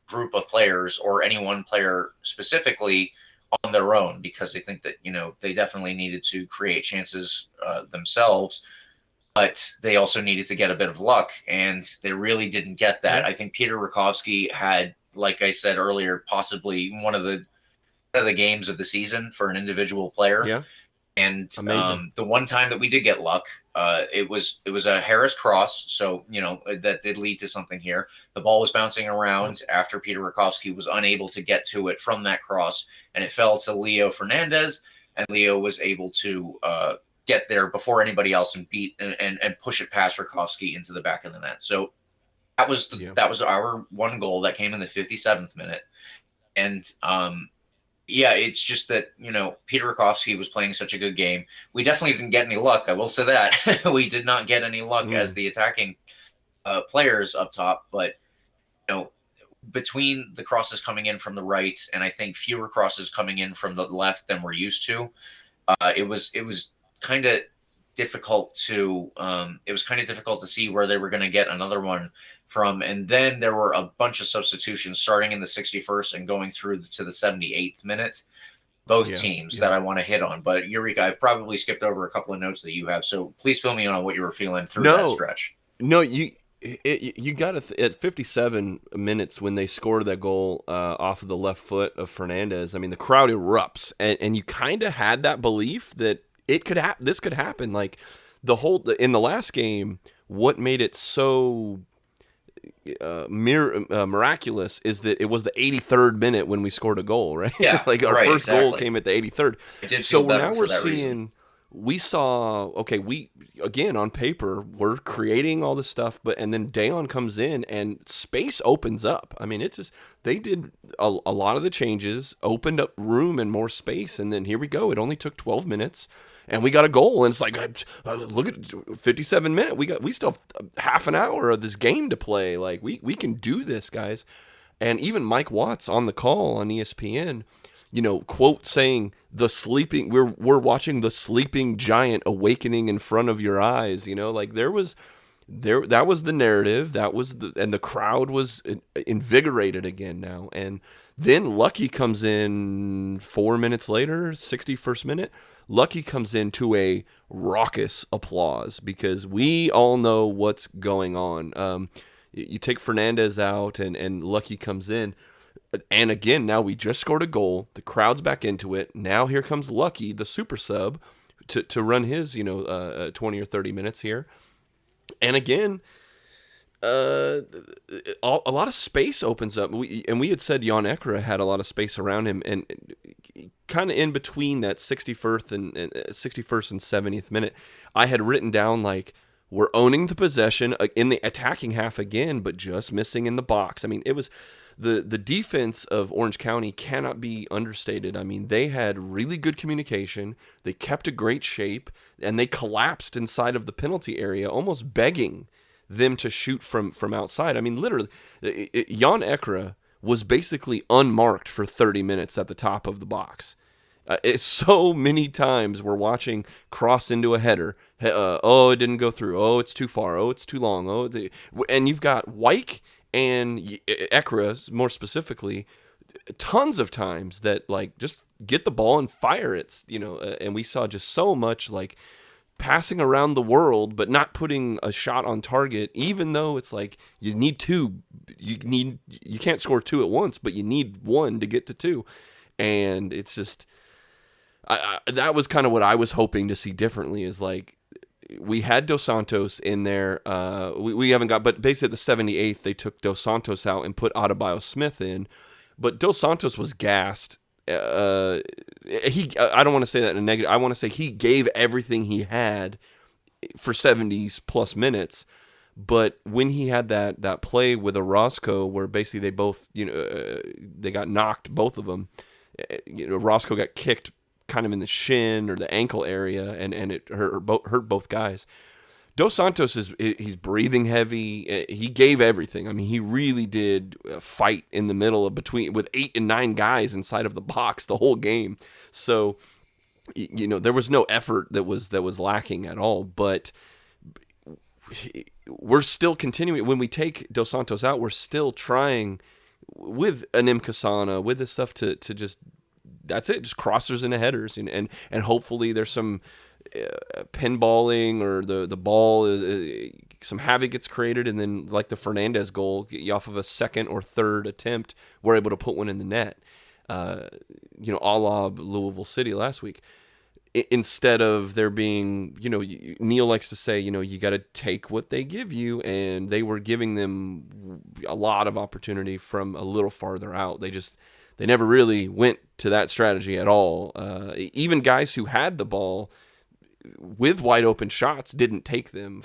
group of players or any one player specifically on their own, because I think that they definitely needed to create chances themselves, but they also needed to get a bit of luck, and they really didn't get that. I think Peter Rakowski had, like I said earlier, possibly one of the games of the season for an individual player. And the one time that we did get luck, it was a Harris cross, so that did lead to something here. The ball was bouncing around after Peter Rakowski was unable to get to it from that cross, and it fell to Leo Fernandez, and Leo was able to get there before anybody else and beat and push it past Rakowski into the back of the net. So that was our one goal that came in the 57th minute, and it's just that, Peter Rakowski was playing such a good game. We definitely didn't get any luck. I will say that. We did not get any luck as the attacking players up top. But, between the crosses coming in from the right and I think fewer crosses coming in from the left than we're used to, it was kind of difficult to see where they were going to get another one from. And then there were a bunch of substitutions starting in the 61st and going through to the 78th minute, both teams that I want to hit on. But Yurika, I've probably skipped over a couple of notes that you have, so please fill me in on what you were feeling through that stretch. No, you got it at 57 minutes when they scored that goal off of the left foot of Fernandez. I mean, the crowd erupts, and you kind of had that belief that this could happen. Like in the last game, what made it so miraculous is that it was the 83rd minute when we scored a goal, right? Yeah, like our first goal came at the 83rd. So now we're seeing, we again on paper we're creating all this stuff, and then Deion comes in and space opens up. I mean, it's just they did a lot of the changes, opened up room and more space, and then here we go. It only took 12 minutes. And we got a goal, and it's like, look at 57 minutes. We still have half an hour of this game to play. Like we can do this, guys. And even Mike Watts on the call on ESPN, quote saying we're watching the sleeping giant awakening in front of your eyes. That was the narrative. And the crowd was invigorated again now. And then Lucky comes in 4 minutes later, 61st minute. Lucky comes into a raucous applause because we all know what's going on. You take Fernandez out and Lucky comes in. And again, now we just scored a goal. The crowd's back into it. Now here comes Lucky, the super sub, to run his 20 or 30 minutes here. And again, a lot of space opens up. We had said Jan Ekra had a lot of space around him, and kind of in between that 61st and 70th minute, I had written down like we're owning the possession in the attacking half again, but just missing in the box. I mean, it was the defense of Orange County cannot be understated. I mean, they had really good communication. They kept a great shape, and they collapsed inside of the penalty area, almost begging them to shoot from outside. I mean, literally, Jan Ekra was basically unmarked for 30 minutes at the top of the box. It's so many times we're watching cross into a header. Oh, it didn't go through. Oh, it's too far. Oh, it's too long. And you've got Wyke and Ekra, more specifically, tons of times that like just get the ball and fire it. And we saw just so much like passing around the world, but not putting a shot on target. Even though it's like you need two, you can't score two at once, but you need one to get to two, and it's just. That was kind of what I was hoping to see differently is like we had Dos Santos in there. We haven't got, but basically at the 78th, they took Dos Santos out and put Adebayo Smith in. But Dos Santos was gassed. I don't want to say that in a negative. I want to say he gave everything he had for 70s plus minutes. But when he had that play with Orozco where basically they both, they got knocked, both of them, Orozco got kicked kind of in the shin or the ankle area, and it hurt both guys. Dos Santos he's breathing heavy. He gave everything. I mean, he really did fight in the middle with 8 and 9 guys inside of the box the whole game. So, there was no effort that was lacking at all. But we're still continuing. When we take Dos Santos out, we're still trying with an Imkasana, with this stuff to just. That's it, just crossers into headers, and hopefully there's some pinballing or the ball some havoc gets created, and then like the Fernandez goal, off of a second or third attempt, we're able to put one in the net, a la Louisville City last week. Instead of there being, Neil likes to say, you got to take what they give you, and they were giving them a lot of opportunity from a little farther out. They never really went to that strategy at all. Even guys who had the ball with wide open shots didn't take them,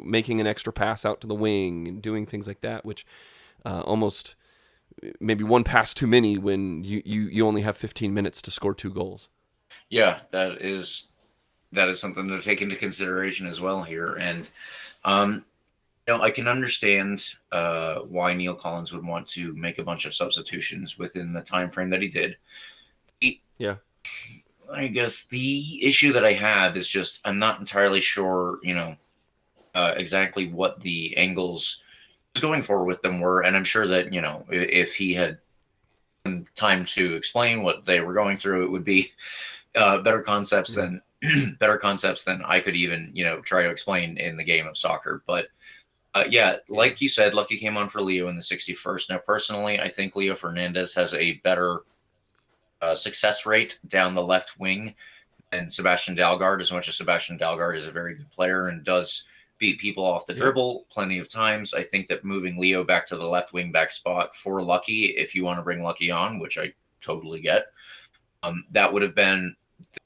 making an extra pass out to the wing and doing things like that, which almost maybe one pass too many when you only have 15 minutes to score 2 goals. Yeah, that is something to take into consideration as well here. And I can understand why Neil Collins would want to make a bunch of substitutions within the time frame that he did. Yeah. I guess the issue that I have is just I'm not entirely sure, exactly what the angles going for with them were. And I'm sure that, if he had time to explain what they were going through, it would be better concepts than I could even, try to explain in the game of soccer. But like you said, Lucky came on for Leo in the 61st. Now, personally, I think Leo Fernandez has a better success rate down the left wing than Sebastian Dalgard, as much as Sebastian Dalgard is a very good player and does beat people off the dribble plenty of times. I think that moving Leo back to the left wing back spot for Lucky, if you want to bring Lucky on, which I totally get, that would have been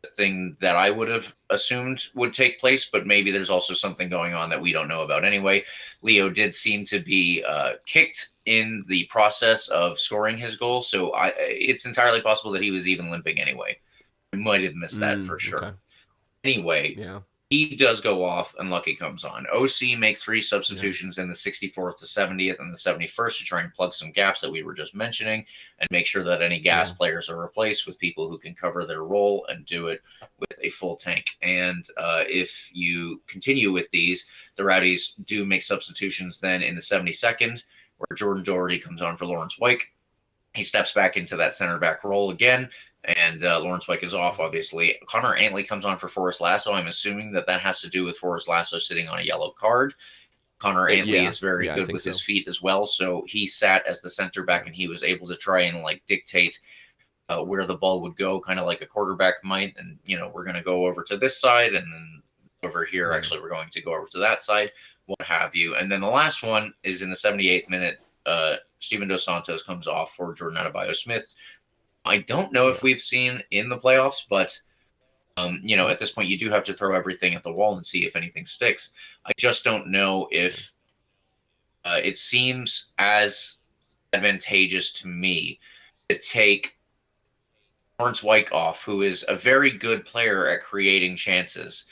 the thing that I would have assumed would take place, but maybe there's also something going on that we don't know about anyway. Leo did seem to be kicked in the process of scoring his goal, so it's entirely possible that he was even limping anyway. We might have missed that for sure. Okay. Anyway, he does go off and Lucky comes on. OC make 3 substitutions in the 64th to 70th and the 71st to try and plug some gaps that we were just mentioning and make sure that any gas players are replaced with people who can cover their role and do it with a full tank. And if you continue with these, the Rowdies do make substitutions then in the 72nd, where Jordan Doherty comes on for Lawrence Wyke. He steps back into that center back role again. And Lawrence Wyke is off, obviously. Connor Antley comes on for Forrest Lasso. I'm assuming that has to do with Forrest Lasso sitting on a yellow card. Connor Antley is very good with his feet as well. So he sat as the center back and he was able to try and dictate where the ball would go, kind of like a quarterback might. And, we're going to go over to this side and then over here, actually, we're going to go over to that side, what have you. And then the last one is in the 78th minute. Steven Dos Santos comes off for Jordan Adebayo Smith. I don't know if we've seen in the playoffs, but, at this point, you do have to throw everything at the wall and see if anything sticks. I just don't know if it seems as advantageous to me to take Lawrence Wyke off, who is a very good player at creating chances.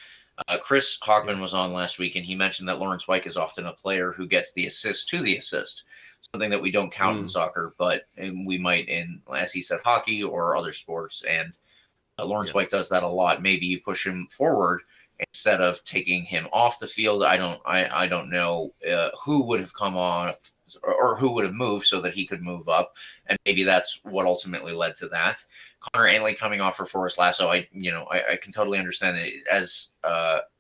Chris Hockman was on last week, and he mentioned that Lawrence Wyke is often a player who gets the assist to the assist. Something that we don't count in soccer, but we might in, as he said, hockey or other sports. And Lawrence White does that a lot. Maybe you push him forward instead of taking him off the field. I don't know who would have come off or who would have moved so that he could move up, and maybe that's what ultimately led to that. Connor Ainley coming off for Forrest Lasso, I can totally understand it.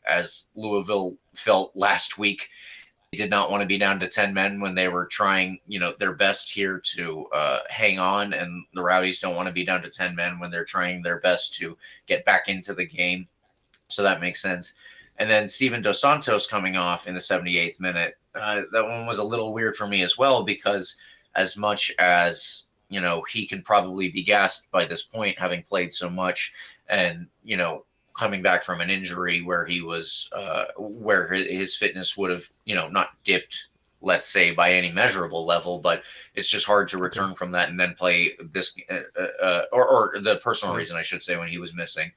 As Louisville felt last week, they did not want to be down to 10 men when they were trying, their best here to hang on, and the Rowdies don't want to be down to 10 men when they're trying their best to get back into the game. So that makes sense. And then Steven Dos Santos coming off in the 78th minute. That one was a little weird for me as well, because as much as, he can probably be gassed by this point, having played so much and, coming back from an injury where he was, where his fitness would have, not dipped, let's say, by any measurable level, but it's just hard to return from that and then play this, or the personal reason, I should say, when he was missing.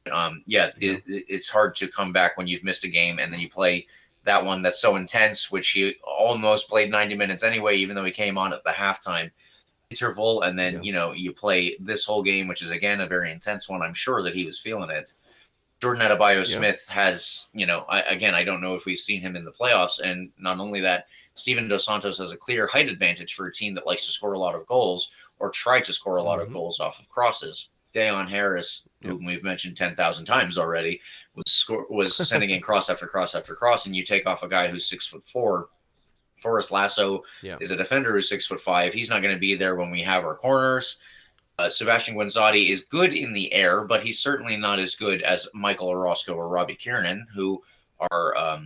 It's hard to come back when you've missed a game and then you play that one that's so intense, which he almost played 90 minutes anyway, even though he came on at the halftime interval. And then, you play this whole game, which is, again, a very intense one. I'm sure that he was feeling it. Jordan Adebayo-Smith has, I don't know if we've seen him in the playoffs. And not only that, Steven Dos Santos has a clear height advantage for a team that likes to score a lot of goals or try to score a lot of goals off of crosses. Dayon Harris, whom we've mentioned 10,000 times already, was sending in cross after cross after cross, and you take off a guy who's 6'4". Forrest Lasso is a defender who's 6'5". He's not going to be there when we have our corners. Sebastian Guenzati is good in the air, but he's certainly not as good as Michael Orozco or Robbie Kiernan, who are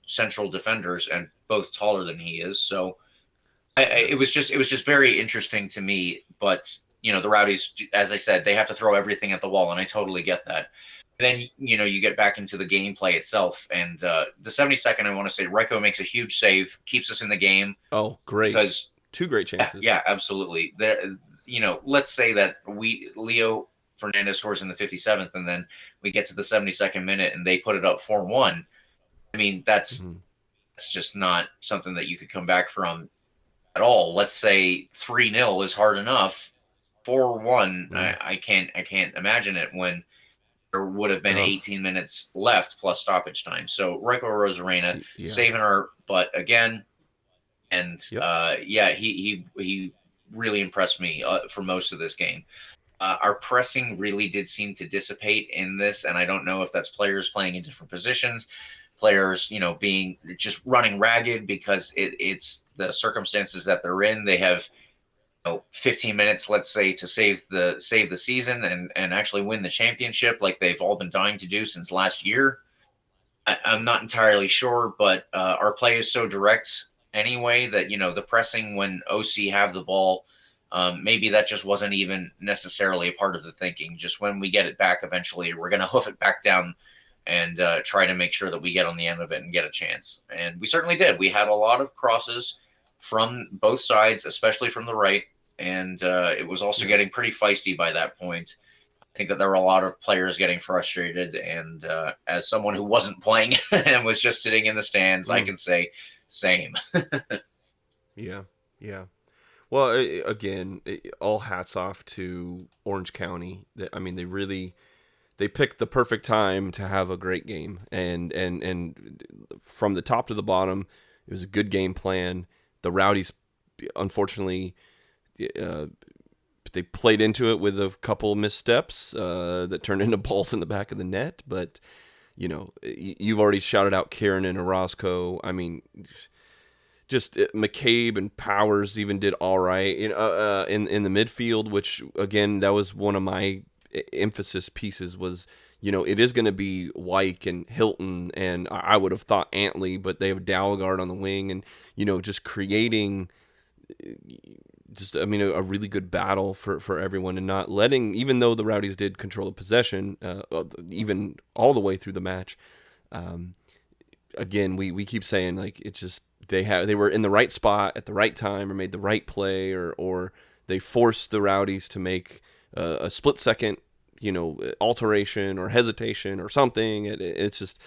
central defenders and both taller than he is. So it was just very interesting to me, but. The Rowdies, as I said, they have to throw everything at the wall, and I totally get that. Then, you get back into the gameplay itself, and the 72nd, I want to say, Reiko makes a huge save, keeps us in the game. Oh, great. Because 2 great chances. Yeah, absolutely. There, let's say that Leo Fernandez scores in the 57th, and then we get to the 72nd minute, and they put it up 4-1. I mean, that's just not something that you could come back from at all. Let's say 3-0 is hard enough. 4-1, I can't imagine it when there would have been 18 minutes left plus stoppage time. So Reiko Rosarena saving our butt again, and he really impressed me for most of this game. Our pressing really did seem to dissipate in this, and I don't know if that's players playing in different positions, players being just running ragged because it's the circumstances that they're in. They have 15 minutes, let's say, to save the season and actually win the championship like they've all been dying to do since last year. I'm not entirely sure, but our play is so direct anyway that, the pressing when OC have the ball, maybe that just wasn't even necessarily a part of the thinking. Just when we get it back eventually, we're going to hoof it back down and try to make sure that we get on the end of it and get a chance. And we certainly did. We had a lot of crosses from both sides, especially from the right. And it was also getting pretty feisty by that point. I think that there were a lot of players getting frustrated. And as someone who wasn't playing and was just sitting in the stands, I can say same. Yeah. Well, again, all hats off to Orange County. They picked the perfect time to have a great game. And from the top to the bottom, it was a good game plan. The Rowdies, unfortunately, they played into it with a couple missteps that turned into balls in the back of the net. But, you've already shouted out Kieran and Orozco. I mean, just McCabe and Powers even did all right in the midfield, which, again, that was one of my emphasis pieces was, it is going to be Wyke and Hilton, and I would have thought Antley, but they have Dalgard on the wing, and, just creating a really good battle for everyone, and not letting, even though the Rowdies did control the possession, even all the way through the match. Again, we keep saying, like, it's just they were in the right spot at the right time, or made the right play, or they forced the Rowdies to make a split second, alteration or hesitation or something. It's just.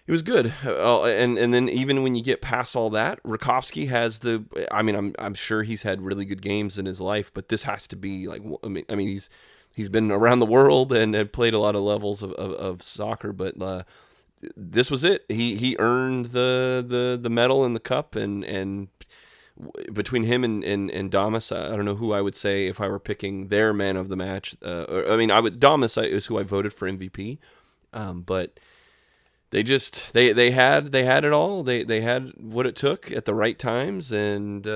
It was good, and then even when you get past all that, Rakovsky has I'm sure he's had really good games in his life, but this has to be like, he's he's been around the world and played a lot of levels of soccer, but this was it. He earned the medal and the cup, and between him and Damas, I don't know who I would say if I were picking their man of the match. Damas is who I voted for MVP, but they had it all. They had what it took at the right times, and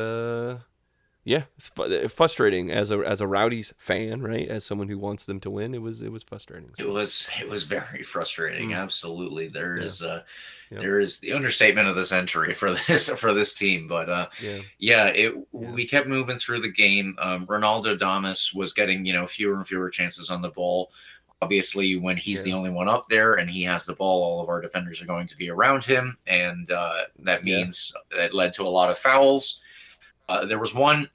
it's frustrating as a Rowdies fan, right? As someone who wants them to win, it was frustrating. It was very frustrating. Absolutely, there is the understatement of the century for this team. But we kept moving through the game. Ronaldo Damas was getting fewer and fewer chances on the ball. Obviously, when he's the only one up there and he has the ball, all of our defenders are going to be around him, and that means it led to a lot of fouls. There was one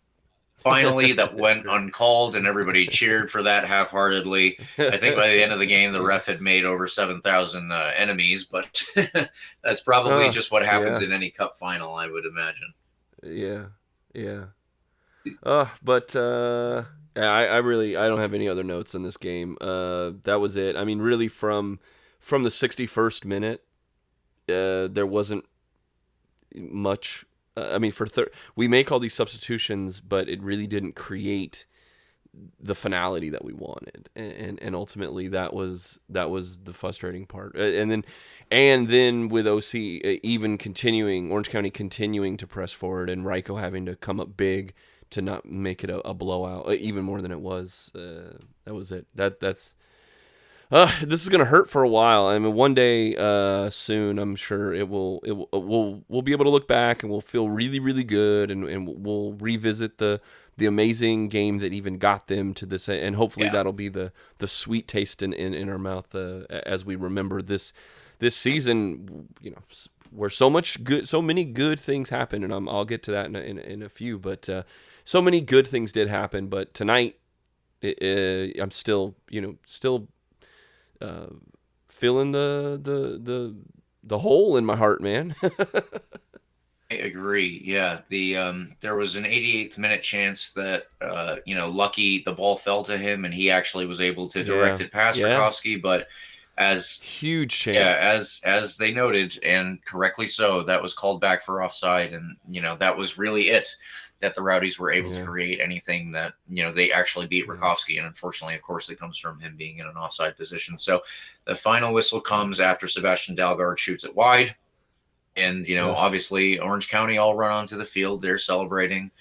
finally that went uncalled, and everybody cheered for that half-heartedly. I think by the end of the game, the ref had made over 7,000 enemies, but that's probably just what happens in any cup final, I would imagine. Yeah. I don't have any other notes on this game. That was it. I mean, really, from the 61st minute, there wasn't much. We make all these substitutions, but it really didn't create the finality that we wanted, and ultimately that was the frustrating part. And then with OC even continuing, Orange County continuing to press forward, and Ryko having to come up big to not make it a blowout, even more than it was. That was it. That's. This is gonna hurt for a while. I mean, one day soon, I'm sure we'll be able to look back and we'll feel really, really good, and we'll revisit the amazing game that even got them to this, and hopefully that'll be the sweet taste in our mouth as we remember this season. Where so many good things happened, and I'll get to that in a few, but so many good things did happen. But tonight, I'm still feeling the hole in my heart, man. I agree. Yeah, there was an 88th minute chance that lucky the ball fell to him and he actually was able to direct it past Rakowski, but as huge chance. Yeah, as they noted, and correctly so, that was called back for offside, and that was really it. That the Rowdies were able to create anything that, they actually beat Rakowski. And unfortunately, of course, it comes from him being in an offside position. So the final whistle comes after Sebastian Dalgard shoots it wide. And, obviously Orange County all run onto the field. They're celebrating.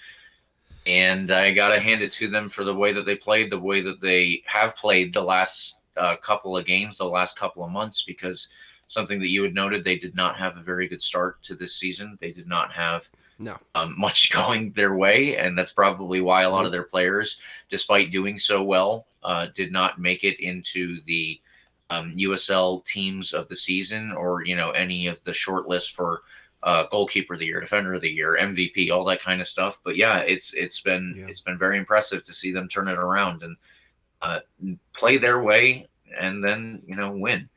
And I got to hand it to them for the way that they played, the way that they have played the last couple of games, the last couple of months, because something that you had noted, they did not have a very good start to this season. They did not have much going their way, and that's probably why a lot of their players, despite doing so well, did not make it into the USL teams of the season, or any of the short lists for goalkeeper of the year, defender of the year, MVP, all that kind of stuff. But it's been very impressive to see them turn it around and play their way, and then win.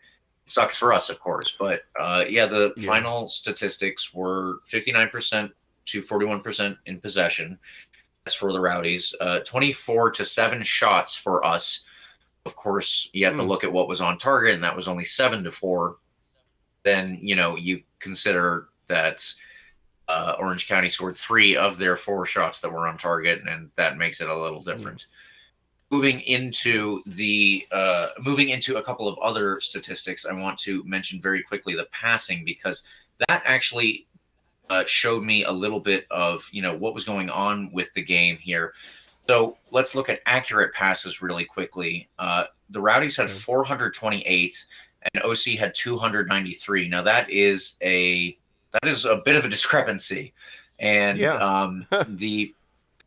Sucks for us, of course, but the final statistics were 59% to 41% in possession. That's for the Rowdies. 24-7 shots for us. Of course, you have to look at what was on target, and that was only 7-4. Then you consider that Orange County scored 3 of their 4 shots that were on target, and that makes it a little different. Moving into a couple of other statistics, I want to mention very quickly the passing, because that actually showed me a little bit of what was going on with the game here. So let's look at accurate passes really quickly. The Rowdies had 428, and OC had 293. Now that is a bit of a discrepancy, and the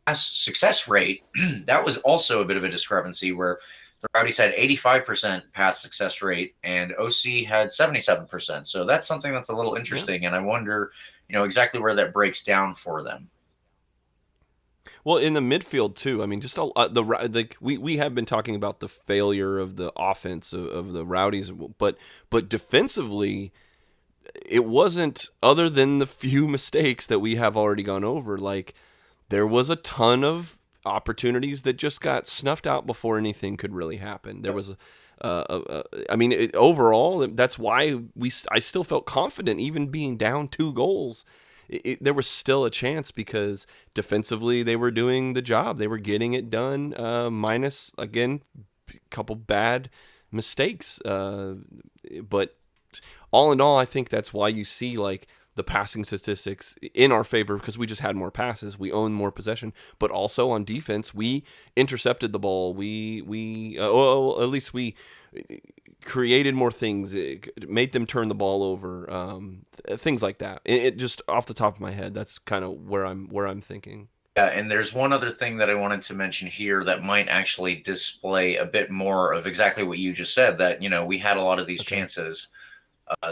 pass success rate, that was also a bit of a discrepancy, where the Rowdies had 85% pass success rate and OC had 77%. So that's something that's a little interesting, and I wonder, exactly where that breaks down for them. Well, in the midfield too. I mean, just we have been talking about the failure of the offense of the Rowdies, but defensively, it wasn't, other than the few mistakes that we have already gone over. Like, there was a ton of opportunities that just got snuffed out before anything could really happen. There was overall, that's why I still felt confident, even being down 2 goals. There was still a chance because defensively they were doing the job. They were getting it done, minus, again, a couple bad mistakes. But all in all, I think that's why you see like the passing statistics in our favor, because we just had more passes. We owned more possession, but also on defense, we intercepted the ball. At least we created more things, made them turn the ball over, things like that. It just off the top of my head, that's kind of where I'm thinking. Yeah, and there's one other thing that I wanted to mention here that might actually display a bit more of exactly what you just said, that, we had a lot of these chances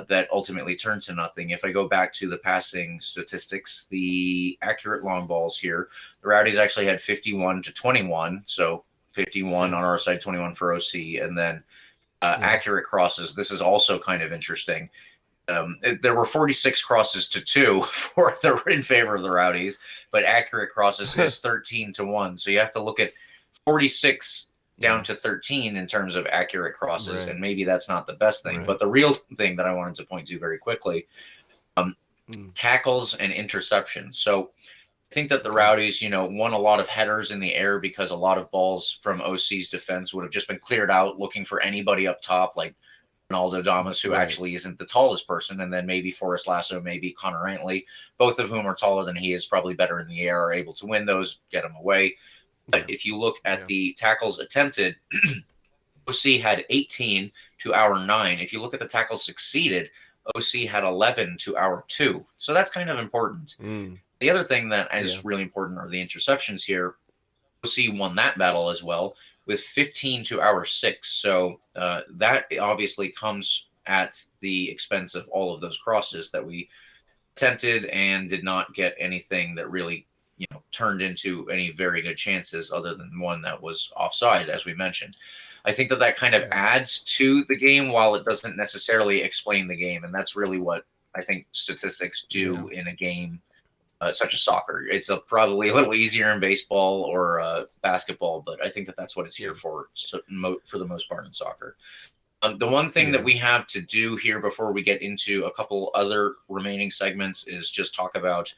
that ultimately turned to nothing. If I go back to the passing statistics, the accurate long balls here, the Rowdies actually had 51-21, so 51 on our side, 21 for OC, and then accurate crosses. This is also kind of interesting. There were 46 crosses to 2 in favor of the Rowdies, but accurate crosses is 13-1. So you have to look at 46 down to 13 in terms of accurate crosses, and maybe that's not the best thing. But the real thing that I wanted to point to very quickly, tackles and interceptions. So I think that the Rowdies, won a lot of headers in the air because a lot of balls from OC's defense would have just been cleared out looking for anybody up top, like Ronaldo Damas, who actually isn't the tallest person, and then maybe Forrest Lasso, maybe Connor Rantley, both of whom are taller than he is, probably better in the air, are able to win those, get them away. But if you look at the tackles attempted, OC had 18 to our 9. If you look at the tackles succeeded, OC had 11 to our 2. So that's kind of important. The other thing that is really important are the interceptions here. OC won that battle as well with 15 to our 6. So that obviously comes at the expense of all of those crosses that we attempted and did not get anything that really turned into any very good chances other than one that was offside, as we mentioned. I think that kind of adds to the game while it doesn't necessarily explain the game. And that's really what I think statistics do in a game such as soccer. It's probably a little easier in baseball or basketball, but I think that's what it's here for the most part in soccer. The one thing that we have to do here before we get into a couple other remaining segments is just talk about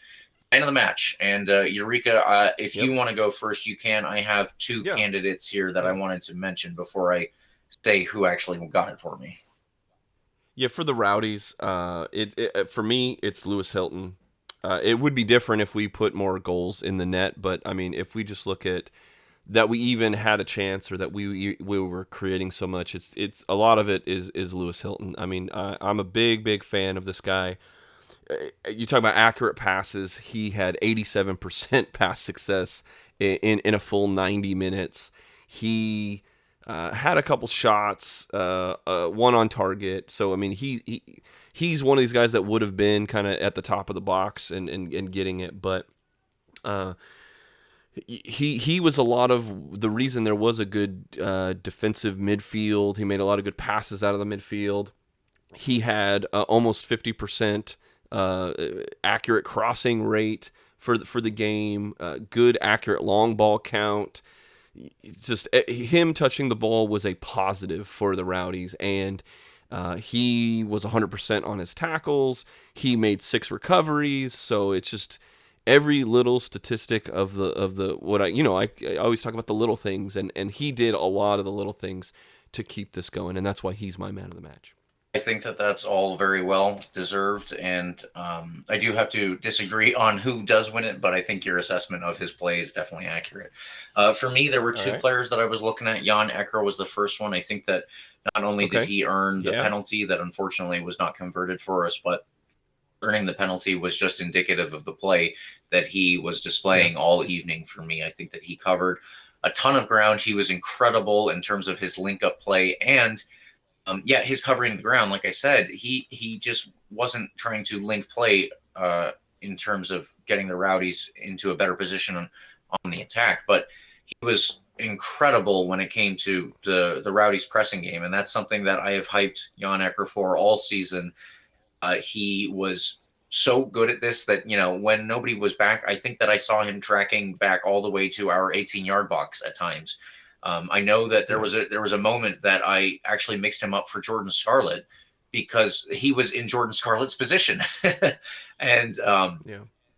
end of the match. And Yurika, if you want to go first, you can. I have 2 candidates here that I wanted to mention before I say who actually got it for me. Yeah, for the Rowdies, for me, it's Lewis Hilton. It would be different if we put more goals in the net, but I mean, if we just look at that, we even had a chance, or that we were creating so much. It's a lot of it is Lewis Hilton. I mean, I'm a big fan of this guy. You talk about accurate passes. He had 87% pass success in a full 90 minutes. He had a couple shots, one on target. So I mean, he's one of these guys that would have been kind of at the top of the box and getting it, but he was a lot of the reason there was a good defensive midfield. He made a lot of good passes out of the midfield. He had almost 50% accurate crossing rate for the game, good accurate long ball count. It's just him touching the ball was a positive for the Rowdies, and he was 100% on his tackles. He made 6 recoveries, so it's just every little statistic of the what I always talk about the little things, and he did a lot of the little things to keep this going, and that's why he's my man of the match. I think that's all very well deserved, and I do have to disagree on who does win it, but I think your assessment of his play is definitely accurate. For me, there were 2 players that I was looking at. Jan Ecker was the first one. I think that not only did he earn the penalty that unfortunately was not converted for us, but earning the penalty was just indicative of the play that he was displaying all evening for me. I think that he covered a ton of ground. He was incredible in terms of his link-up play, and his covering the ground, like I said, he just wasn't trying to link play in terms of getting the Rowdies into a better position on the attack. But he was incredible when it came to the Rowdies pressing game, and that's something that I have hyped Jan Ecker for all season. He was so good at this that, when nobody was back, I think that I saw him tracking back all the way to our 18-yard box at times. I know that there was a moment that I actually mixed him up for Jordan Scarlett because he was in Jordan Scarlett's position. And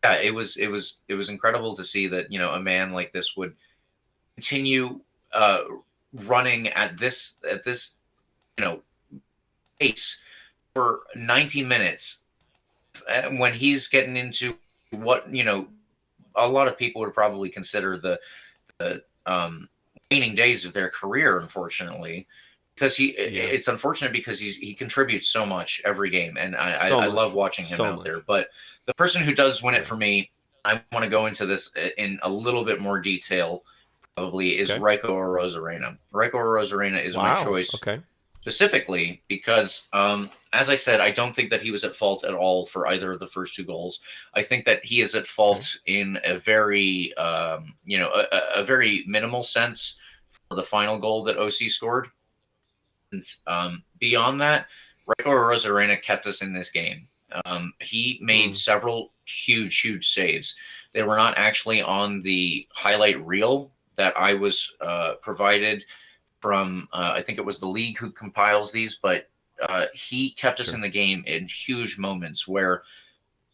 it was incredible to see that, a man like this would continue running at this pace for 90 minutes when he's getting into what, a lot of people would probably consider the waning days of their career, unfortunately, because it's unfortunate because he contributes so much every game, and I love watching him out there. But the person who does win it for me, I want to go into this in a little bit more detail, probably, is Raiko Arozarena. Raiko Arozarena is my choice. Specifically because, as I said, I don't think that he was at fault at all for either of the first two goals. I think that he is at fault in a very, a very minimal sense for the final goal that OC scored. And beyond that, Raiko Arozarena kept us in this game. He made several huge saves. They were not actually on the highlight reel that I was provided from, I think it was the league who compiles these, but he kept us in the game in huge moments where,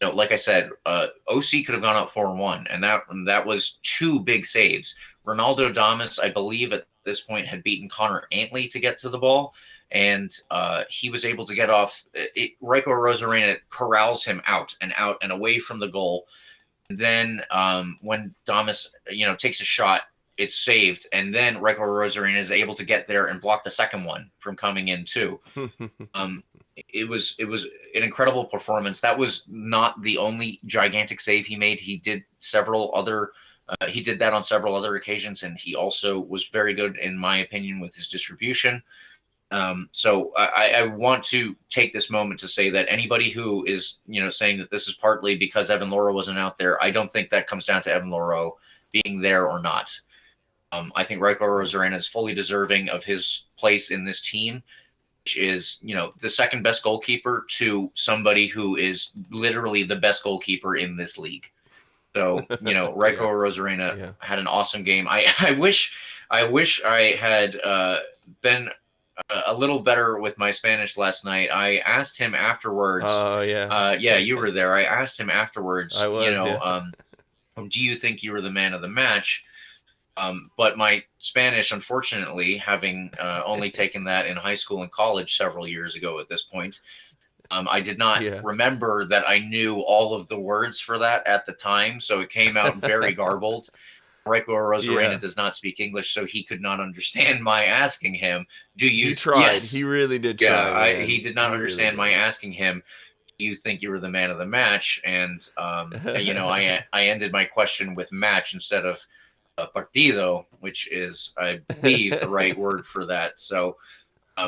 like I said, OC could have gone up 4-1, and that was two big saves. Ronaldo Damas, I believe at this point, had beaten Connor Antley to get to the ball, and he was able to get off. Raiko Arozarena corrals him out and away from the goal. And then when Damas, takes a shot, it's saved, and then Raiko Arozarena is able to get there and block the second one from coming in too. It was an incredible performance. That was not the only gigantic save he made. He did several other. He did that on several other occasions, and he also was very good, in my opinion, with his distribution. So I want to take this moment to say that anybody who is, saying that this is partly because Evan Loro wasn't out there, I don't think that comes down to Evan Loro being there or not. I think Raiko Arozarena is fully deserving of his place in this team, which is, the second best goalkeeper to somebody who is literally the best goalkeeper in this league. So, Raiko Arozarena had an awesome game. I wish I had been a little better with my Spanish last night. I asked him afterwards. Oh, yeah. You were there. I asked him afterwards, I was, do you think you were the man of the match? But my Spanish, unfortunately, having only taken that in high school and college several years ago at this point, I did not remember that I knew all of the words for that at the time. So it came out very garbled. Raiko Arozarena does not speak English, so he could not understand my asking him, do you... He tried. Yes. He really did try. He did not understand my asking him, do you think you were the man of the match? And, I ended my question with match instead of partido, which is, I believe, the right word for that. So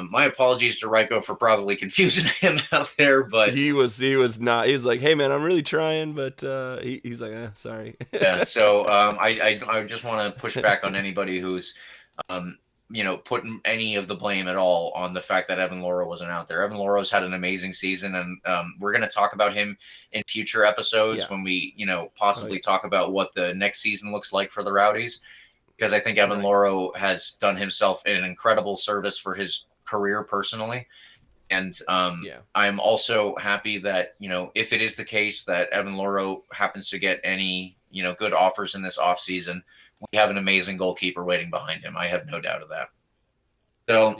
my apologies to Raiko for probably confusing him out there, but he was not. He was like, "Hey man, I'm really trying," but he's like, "Sorry." Yeah. So I just want to push back on anybody who's putting any of the blame at all on the fact that Evan Loro wasn't out there. Evan Loro's had an amazing season, and we're going to talk about him in future episodes when we, possibly talk about what the next season looks like for the Rowdies, because I think Evan Loro has done himself an incredible service for his career personally. And I'm also happy that, if it is the case that Evan Loro happens to get any, good offers in this offseason, we have an amazing goalkeeper waiting behind him. I have no doubt of that. So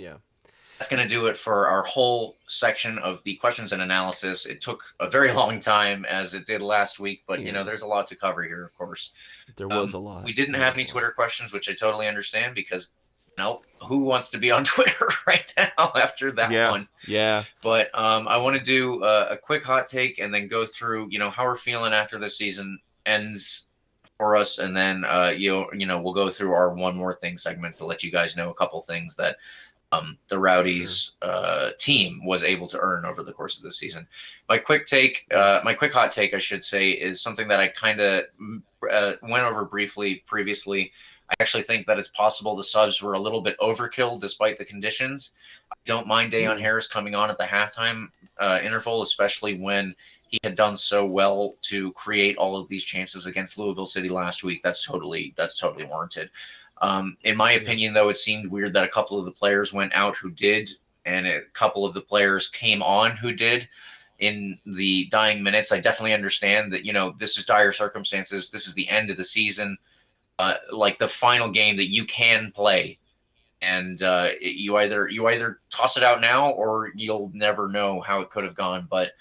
that's going to do it for our whole section of the questions and analysis. It took a very long time, as it did last week, but there's a lot to cover here, of course. There was a lot. We didn't have any Twitter questions, which I totally understand, because who wants to be on Twitter right now after that one? Yeah. But I want to do a quick hot take and then go through, how we're feeling after the season ends for us, and then we'll go through our one more thing segment to let you guys know a couple things that the Rowdies team was able to earn over the course of this season. My quick hot take, I should say, is something that I kind of went over briefly previously. I actually think that it's possible the subs were a little bit overkill despite the conditions. I don't mind Dayon Harris coming on at the halftime interval, especially when he had done so well to create all of these chances against Louisville City last week. That's totally warranted. In my opinion, though, it seemed weird that a couple of the players went out who did, and a couple of the players came on who did in the dying minutes. I definitely understand that, this is dire circumstances. This is the end of the season, like the final game that you can play. And you either toss it out now or you'll never know how it could have gone. But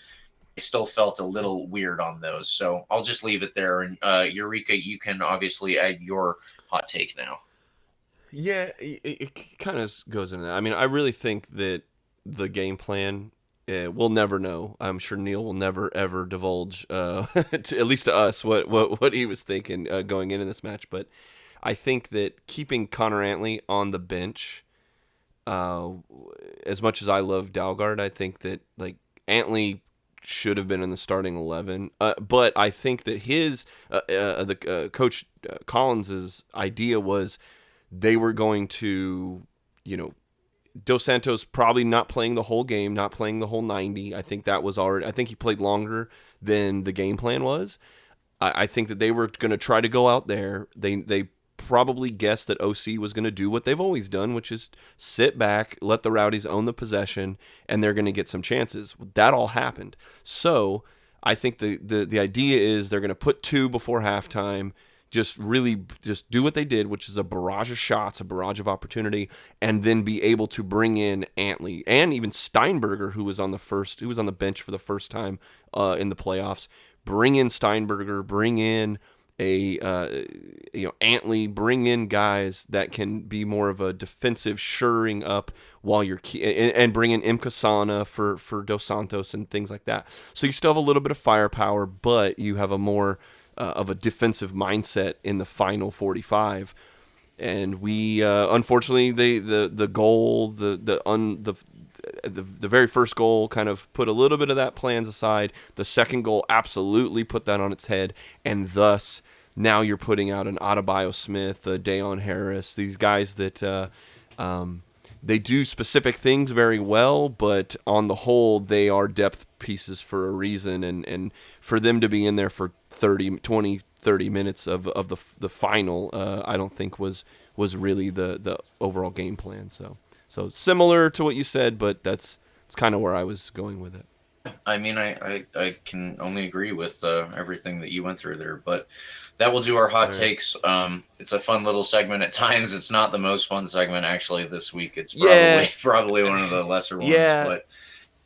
I still felt a little weird on those. So I'll just leave it there. And Yurika, you can obviously add your hot take now. Yeah, it kind of goes into that. I mean, I really think that the game plan, we'll never know. I'm sure Neil will never, ever divulge, at least to us, what he was thinking going into this match. But I think that keeping Connor Antley on the bench, as much as I love Dalgard, I think that like Antley should have been in the starting 11. But I think that his Coach Collins's idea was they were going to, Dos Santos probably not playing the whole game, not playing the whole 90. I think that was already. I think he played longer than the game plan was. I think that they were going to try to go out there. They probably guessed that OC was going to do what they've always done, which is sit back, let the Rowdies own the possession, and they're going to get some chances. That all happened. So I think the idea is they're going to put 2 before halftime, just do what they did, which is a barrage of shots, a barrage of opportunity, and then be able to bring in Antley and even Steinberger, who was on the bench for the first time in the playoffs. Bring in Steinberger, bring in Antley, bring in guys that can be more of a defensive shoring up while you're and bring in Imkasana for Dos Santos and things like that. So you still have a little bit of firepower, but you have a more of a defensive mindset in the final 45. And we unfortunately the goal, the very first goal kind of put a little bit of that plans aside. The second goal absolutely put that on its head, and thus now you're putting out an Adebayo Smith, a Dayon Harris, these guys that they do specific things very well, but on the whole they are depth pieces for a reason, and for them to be in there for 30 minutes of the final, I don't think was really the overall game plan. So similar to what you said, but that's kind of where I was going with it. I mean, I can only agree with everything that you went through there, but that will do our hot takes. It's a fun little segment at times. It's not the most fun segment actually this week. It's probably one of the lesser ones, but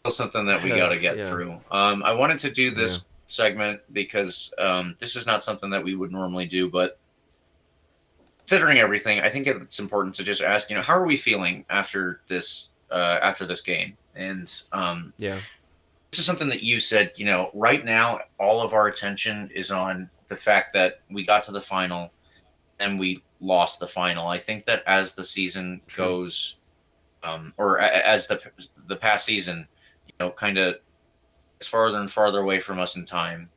still something that we got to get through. I wanted to do this segment because this is not something that we would normally do, but considering everything, I think it's important to just ask, how are we feeling after this game? And this is something that you said, right now, all of our attention is on the fact that we got to the final and we lost the final. I think that as the season goes, or as the past season, kind of is farther and farther away from us in time,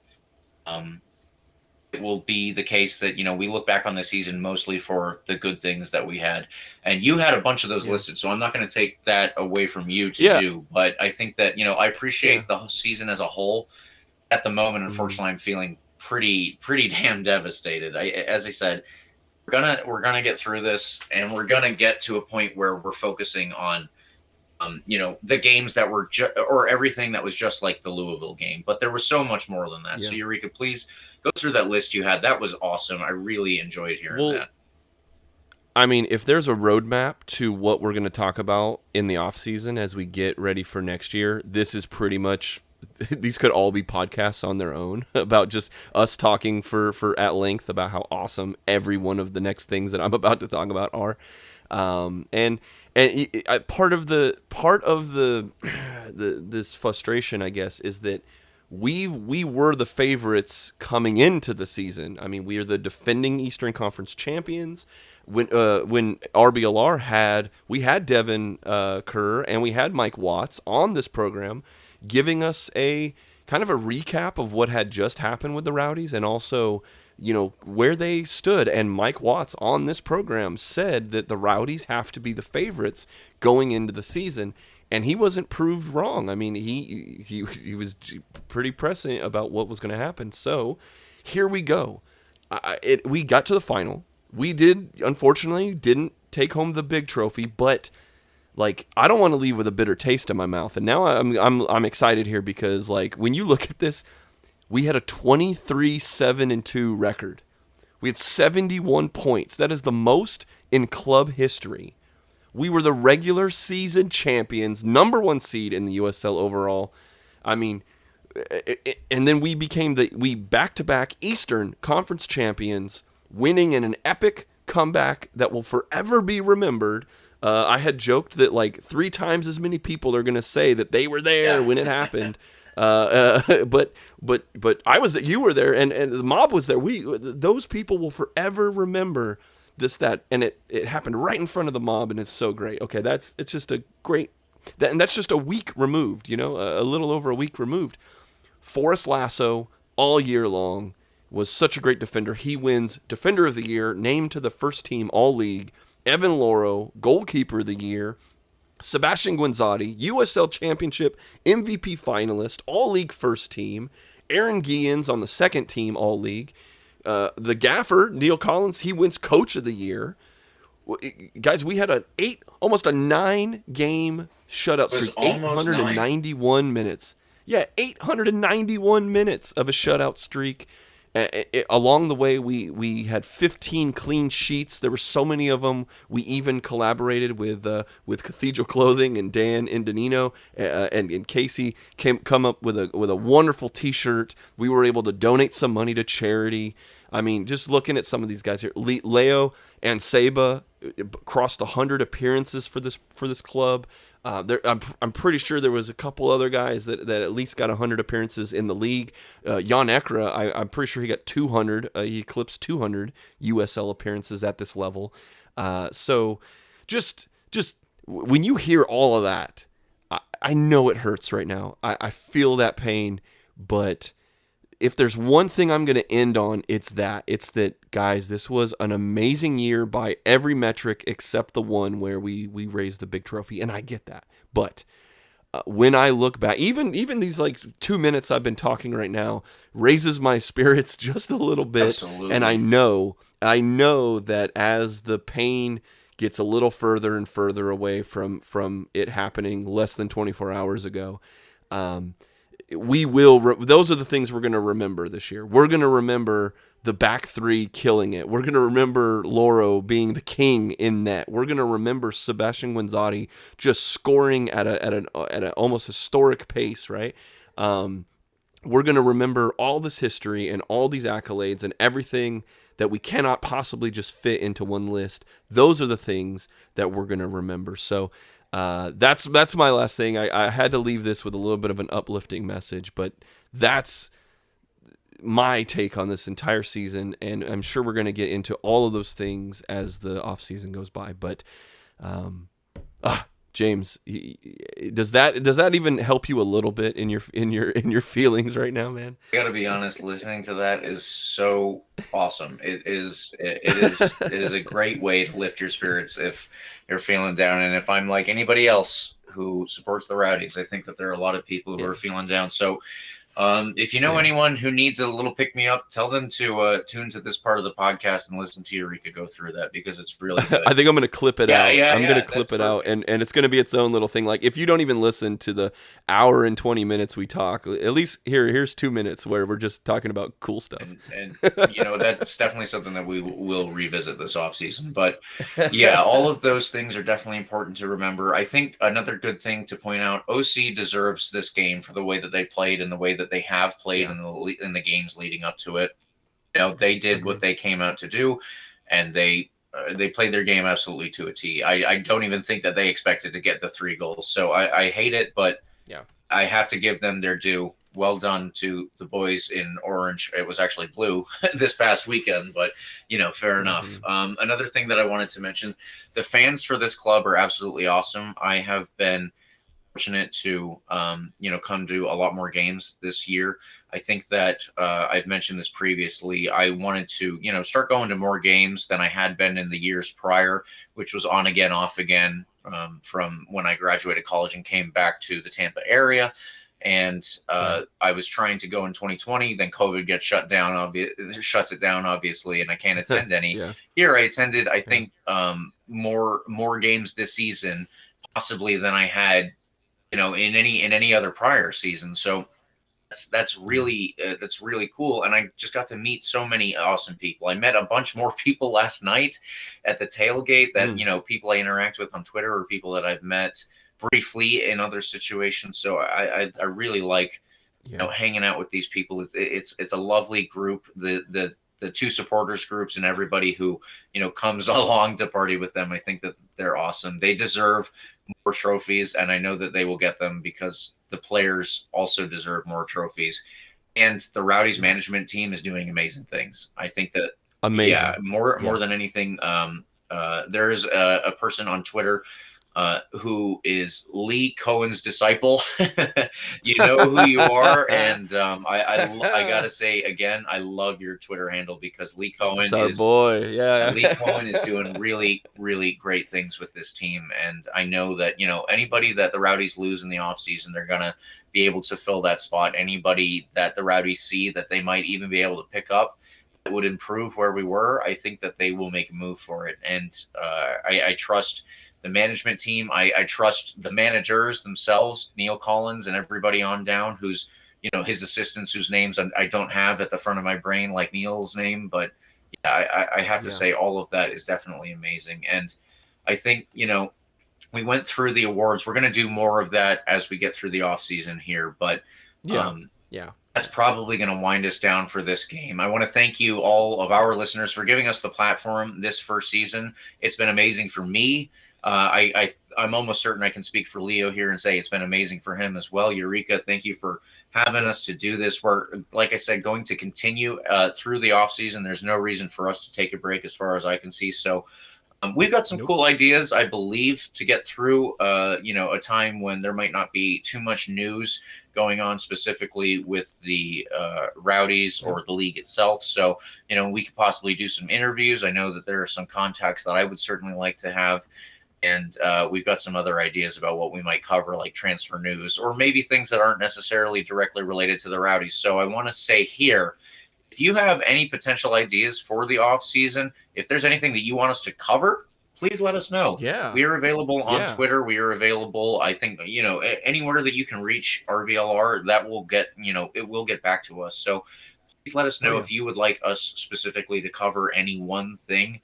it will be the case that, we look back on the season mostly for the good things that we had. And you had a bunch of those listed, so I'm not going to take that away from you to do. But I think that, I appreciate the season as a whole. At the moment, unfortunately, I'm feeling pretty damn devastated. As I said, we're gonna get through this, and we're gonna get to a point where we're focusing on the games that were or everything that was just like the Louisville game. But there was so much more than that. So Yurika, please go through that list you had. That was awesome. I really enjoyed hearing that. I mean, if there's a roadmap to what we're going to talk about in the off season as we get ready for next year, this is pretty much. These could all be podcasts on their own about just us talking for at length about how awesome every one of the next things that I'm about to talk about are. And part of this frustration, I guess, is that we were the favorites coming into the season. I mean, we are the defending Eastern Conference champions. When RBLR had Devin Kerr and we had Mike Watts on this program, giving us a kind of a recap of what had just happened with the Rowdies and also, where they stood. And Mike Watts on this program said that the Rowdies have to be the favorites going into the season. and he wasn't proved wrong. I mean, he was pretty prescient about what was going to happen. So here we go. We got to the final. We unfortunately didn't take home the big trophy, but like, I don't want to leave with a bitter taste in my mouth. And now I'm excited here because, like, when you look at this, we had a 23-7-2 record. We had 71 points. That is the most in club history. We were the regular season champions, #1 seed in the USL overall. I mean, and then we became we back-to-back Eastern Conference champions, winning in an epic comeback that will forever be remembered. I had joked that like 3 times as many people are going to say that they were there when it happened. But you were there, and the mob was there. Those people will forever remember just that, and it happened right in front of the mob, and it's so great. Okay, it's just a great, and that's just a week removed, a little over a week removed. Forrest Lasso all year long was such a great defender. He wins Defender of the Year, named to the first team All League. Evan Loro, Goalkeeper of the Year. Sebastian Guinzotti, USL Championship MVP finalist, All-League first team. Aaron Guillen's on the second team All-League. The gaffer, Neil Collins, he wins Coach of the Year. Guys, we had almost a 9-game shutout streak, 891 minutes. Yeah, 891 minutes of a shutout streak. Along the way, we had 15 clean sheets. There were so many of them. We even collaborated with Cathedral Clothing and Dan Indonino and Casey come up with a wonderful T-shirt. We were able to donate some money to charity. I mean, just looking at some of these guys here, Leo and Seba crossed 100 appearances for this club. I'm pretty sure there was a couple other guys that at least got 100 appearances in the league. Jan Ekra, I'm pretty sure he got 200. He eclipsed 200 USL appearances at this level. So just when you hear all of that, I know it hurts right now. I feel that pain, but if there's one thing I'm going to end on, it's that, guys, this was an amazing year by every metric except the one where we raised the big trophy, and I get that. But when I look back, even these like 2 minutes I've been talking right now raises my spirits just a little bit. Absolutely. And I know that as the pain gets a little further and further away from it happening less than 24 hours ago, we will. Those are the things we're going to remember this year. We're going to remember the back three killing it. We're going to remember Loro being the king in net. We're going to remember Sebastian Guinzotti just scoring at an almost historic pace, right? We're going to remember all this history and all these accolades and everything that we cannot possibly just fit into one list. Those are the things that we're going to remember. So that's my last thing. I had to leave this with a little bit of an uplifting message, but that's my take on this entire season, and I'm sure we're going to get into all of those things as the off season goes by. But James, does that even help you a little bit in your feelings right now, man? I gotta be honest, listening to that is so awesome. It is a great way to lift your spirits if you're feeling down. And if I'm like anybody else who supports the Rowdies, I think that there are a lot of people who are feeling down. So if you know anyone who needs a little pick-me-up, tell them to tune to this part of the podcast and listen to Yurika go through that, because it's really good. I think I'm going to clip it out. I'm going to clip it perfect. out, and it's going to be its own little thing. Like, if you don't even listen to the hour and 20 minutes we talk, at least here's 2 minutes where we're just talking about cool stuff. And that's definitely something that we will revisit this offseason. But yeah, all of those things are definitely important to remember. I think another good thing to point out, OC deserves this game for the way that they played and the way that they have played in the games leading up to it. They did what they came out to do, and they played their game absolutely to a T. I don't even think that they expected to get the 3 goals. So I hate it, but I have to give them their due. Well done to the boys in orange. It was actually blue this past weekend, but fair enough. Another thing that I wanted to mention, the fans for this club are absolutely awesome. I have been fortunate to come to a lot more games this year. I think that I've mentioned this previously. I wanted to start going to more games than I had been in the years prior, which was on again, off again. from when I graduated college and came back to the Tampa area. And I was trying to go in 2020, then COVID gets shuts it down, obviously, and I can't attend any. Here I attended, I think, more games this season, possibly than I had, in any other prior season. So that's really cool, and I just got to meet so many awesome people. I met a bunch more people last night at the tailgate that people I interact with on Twitter or people that I've met briefly in other situations. So I really like hanging out with these people. It's a lovely group. The two supporters groups and everybody who comes along to party with them. I think that they're awesome. They deserve more trophies, and I know that they will get them because the players also deserve more trophies. And the Rowdies management team is doing amazing things. I think that more than anything, there's a person on Twitter who is Lee Cohen's disciple. You know who you are, and I gotta say again, I love your Twitter handle because Lee Cohen is our boy. Lee Cohen is doing really, really great things with this team, and I know that anybody that the Rowdies lose in the offseason, they're gonna be able to fill that spot. Anybody that the Rowdies see that they might even be able to pick up that would improve where we were, I think that they will make a move for it, and I trust the management team. I trust the managers themselves, Neil Collins and everybody on down, who's, his assistants whose names I don't have at the front of my brain, like Neil's name. But I have to say all of that is definitely amazing. And I think, we went through the awards. We're going to do more of that as we get through the off season here. But that's probably going to wind us down for this game. I want to thank you, all of our listeners, for giving us the platform this first season. It's been amazing for me. I'm almost certain I can speak for Leo here and say it's been amazing for him as well. Yurika, thank you for having us to do this. We're, like I said, going to continue through the off season. There's no reason for us to take a break as far as I can see. So we've got some cool ideas, I believe, to get through, a time when there might not be too much news going on specifically with the Rowdies or the league itself. So, we could possibly do some interviews. I know that there are some contacts that I would certainly like to have. And we've got some other ideas about what we might cover, like transfer news, or maybe things that aren't necessarily directly related to the Rowdies. So I want to say here, if you have any potential ideas for the off season, if there's anything that you want us to cover, please let us know. Yeah. We are available on Twitter. We are available, I think, anywhere that you can reach RBLR, that will get, it will get back to us. So please let us know if you would like us specifically to cover any one thing.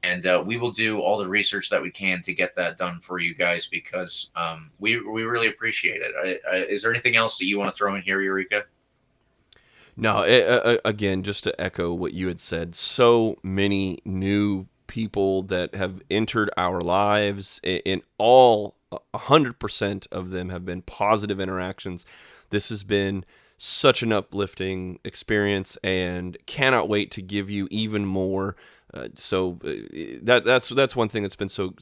And we will do all the research that we can to get that done for you guys, because we really appreciate it. Is there anything else that you want to throw in here, Yurika? No, again, just to echo what you had said, so many new people that have entered our lives, in all 100% of them have been positive interactions. This has been such an uplifting experience, and cannot wait to give you even more. So that's one thing that's been so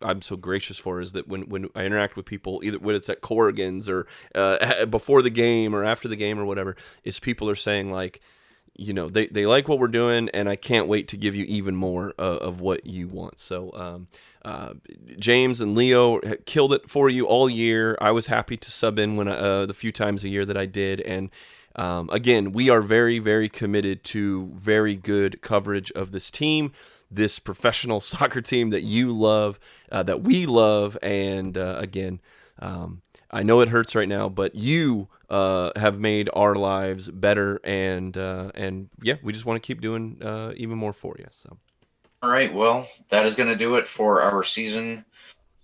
I'm so gracious for, is that when I interact with people, either when it's at Corrigan's or before the game or after the game or whatever, is people are saying, like, they like what we're doing, and I can't wait to give you even more of what you want. So James and Leo killed it for you all year. I was happy to sub in when the few times a year that I did, and again, we are very, very committed to very good coverage of this team, this professional soccer team that you love, that we love. And again, I know it hurts right now, but you have made our lives better. And yeah, we just want to keep doing even more for you. So, all right, well, that is going to do it for our season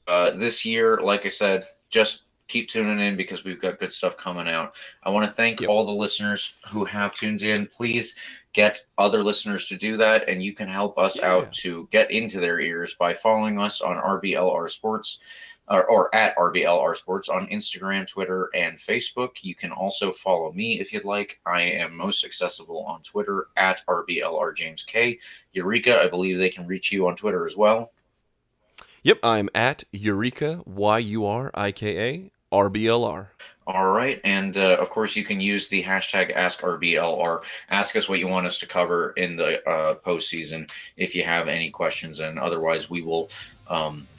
this year. Like I said, just keep tuning in because we've got good stuff coming out. I want to thank all the listeners who have tuned in. Please get other listeners to do that, and you can help us out to get into their ears by following us on RBLR Sports or at RBLR Sports on Instagram, Twitter, and Facebook. You can also follow me if you'd like. I am most accessible on Twitter at RBLR James K. Yurika, I believe they can reach you on Twitter as well. Yep, I'm at Yurika, YURIKA, RBLR. All right. And of course, you can use the hashtag AskRBLR. Ask us what you want us to cover in the postseason if you have any questions. And otherwise, we will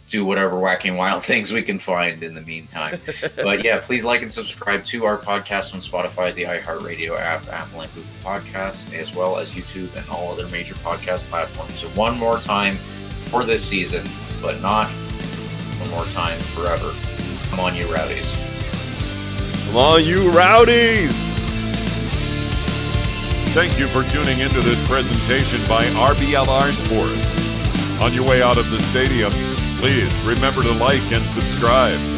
do whatever wacky and wild things we can find in the meantime. But yeah, please like and subscribe to our podcast on Spotify, the iHeartRadio app, Apple and Google Podcasts, as well as YouTube and all other major podcast platforms. So one more time for this season, but not one more time forever. Come on, you Rowdies. Come on, you Rowdies! Thank you for tuning into this presentation by RBLR Sports. On your way out of the stadium, please remember to like and subscribe.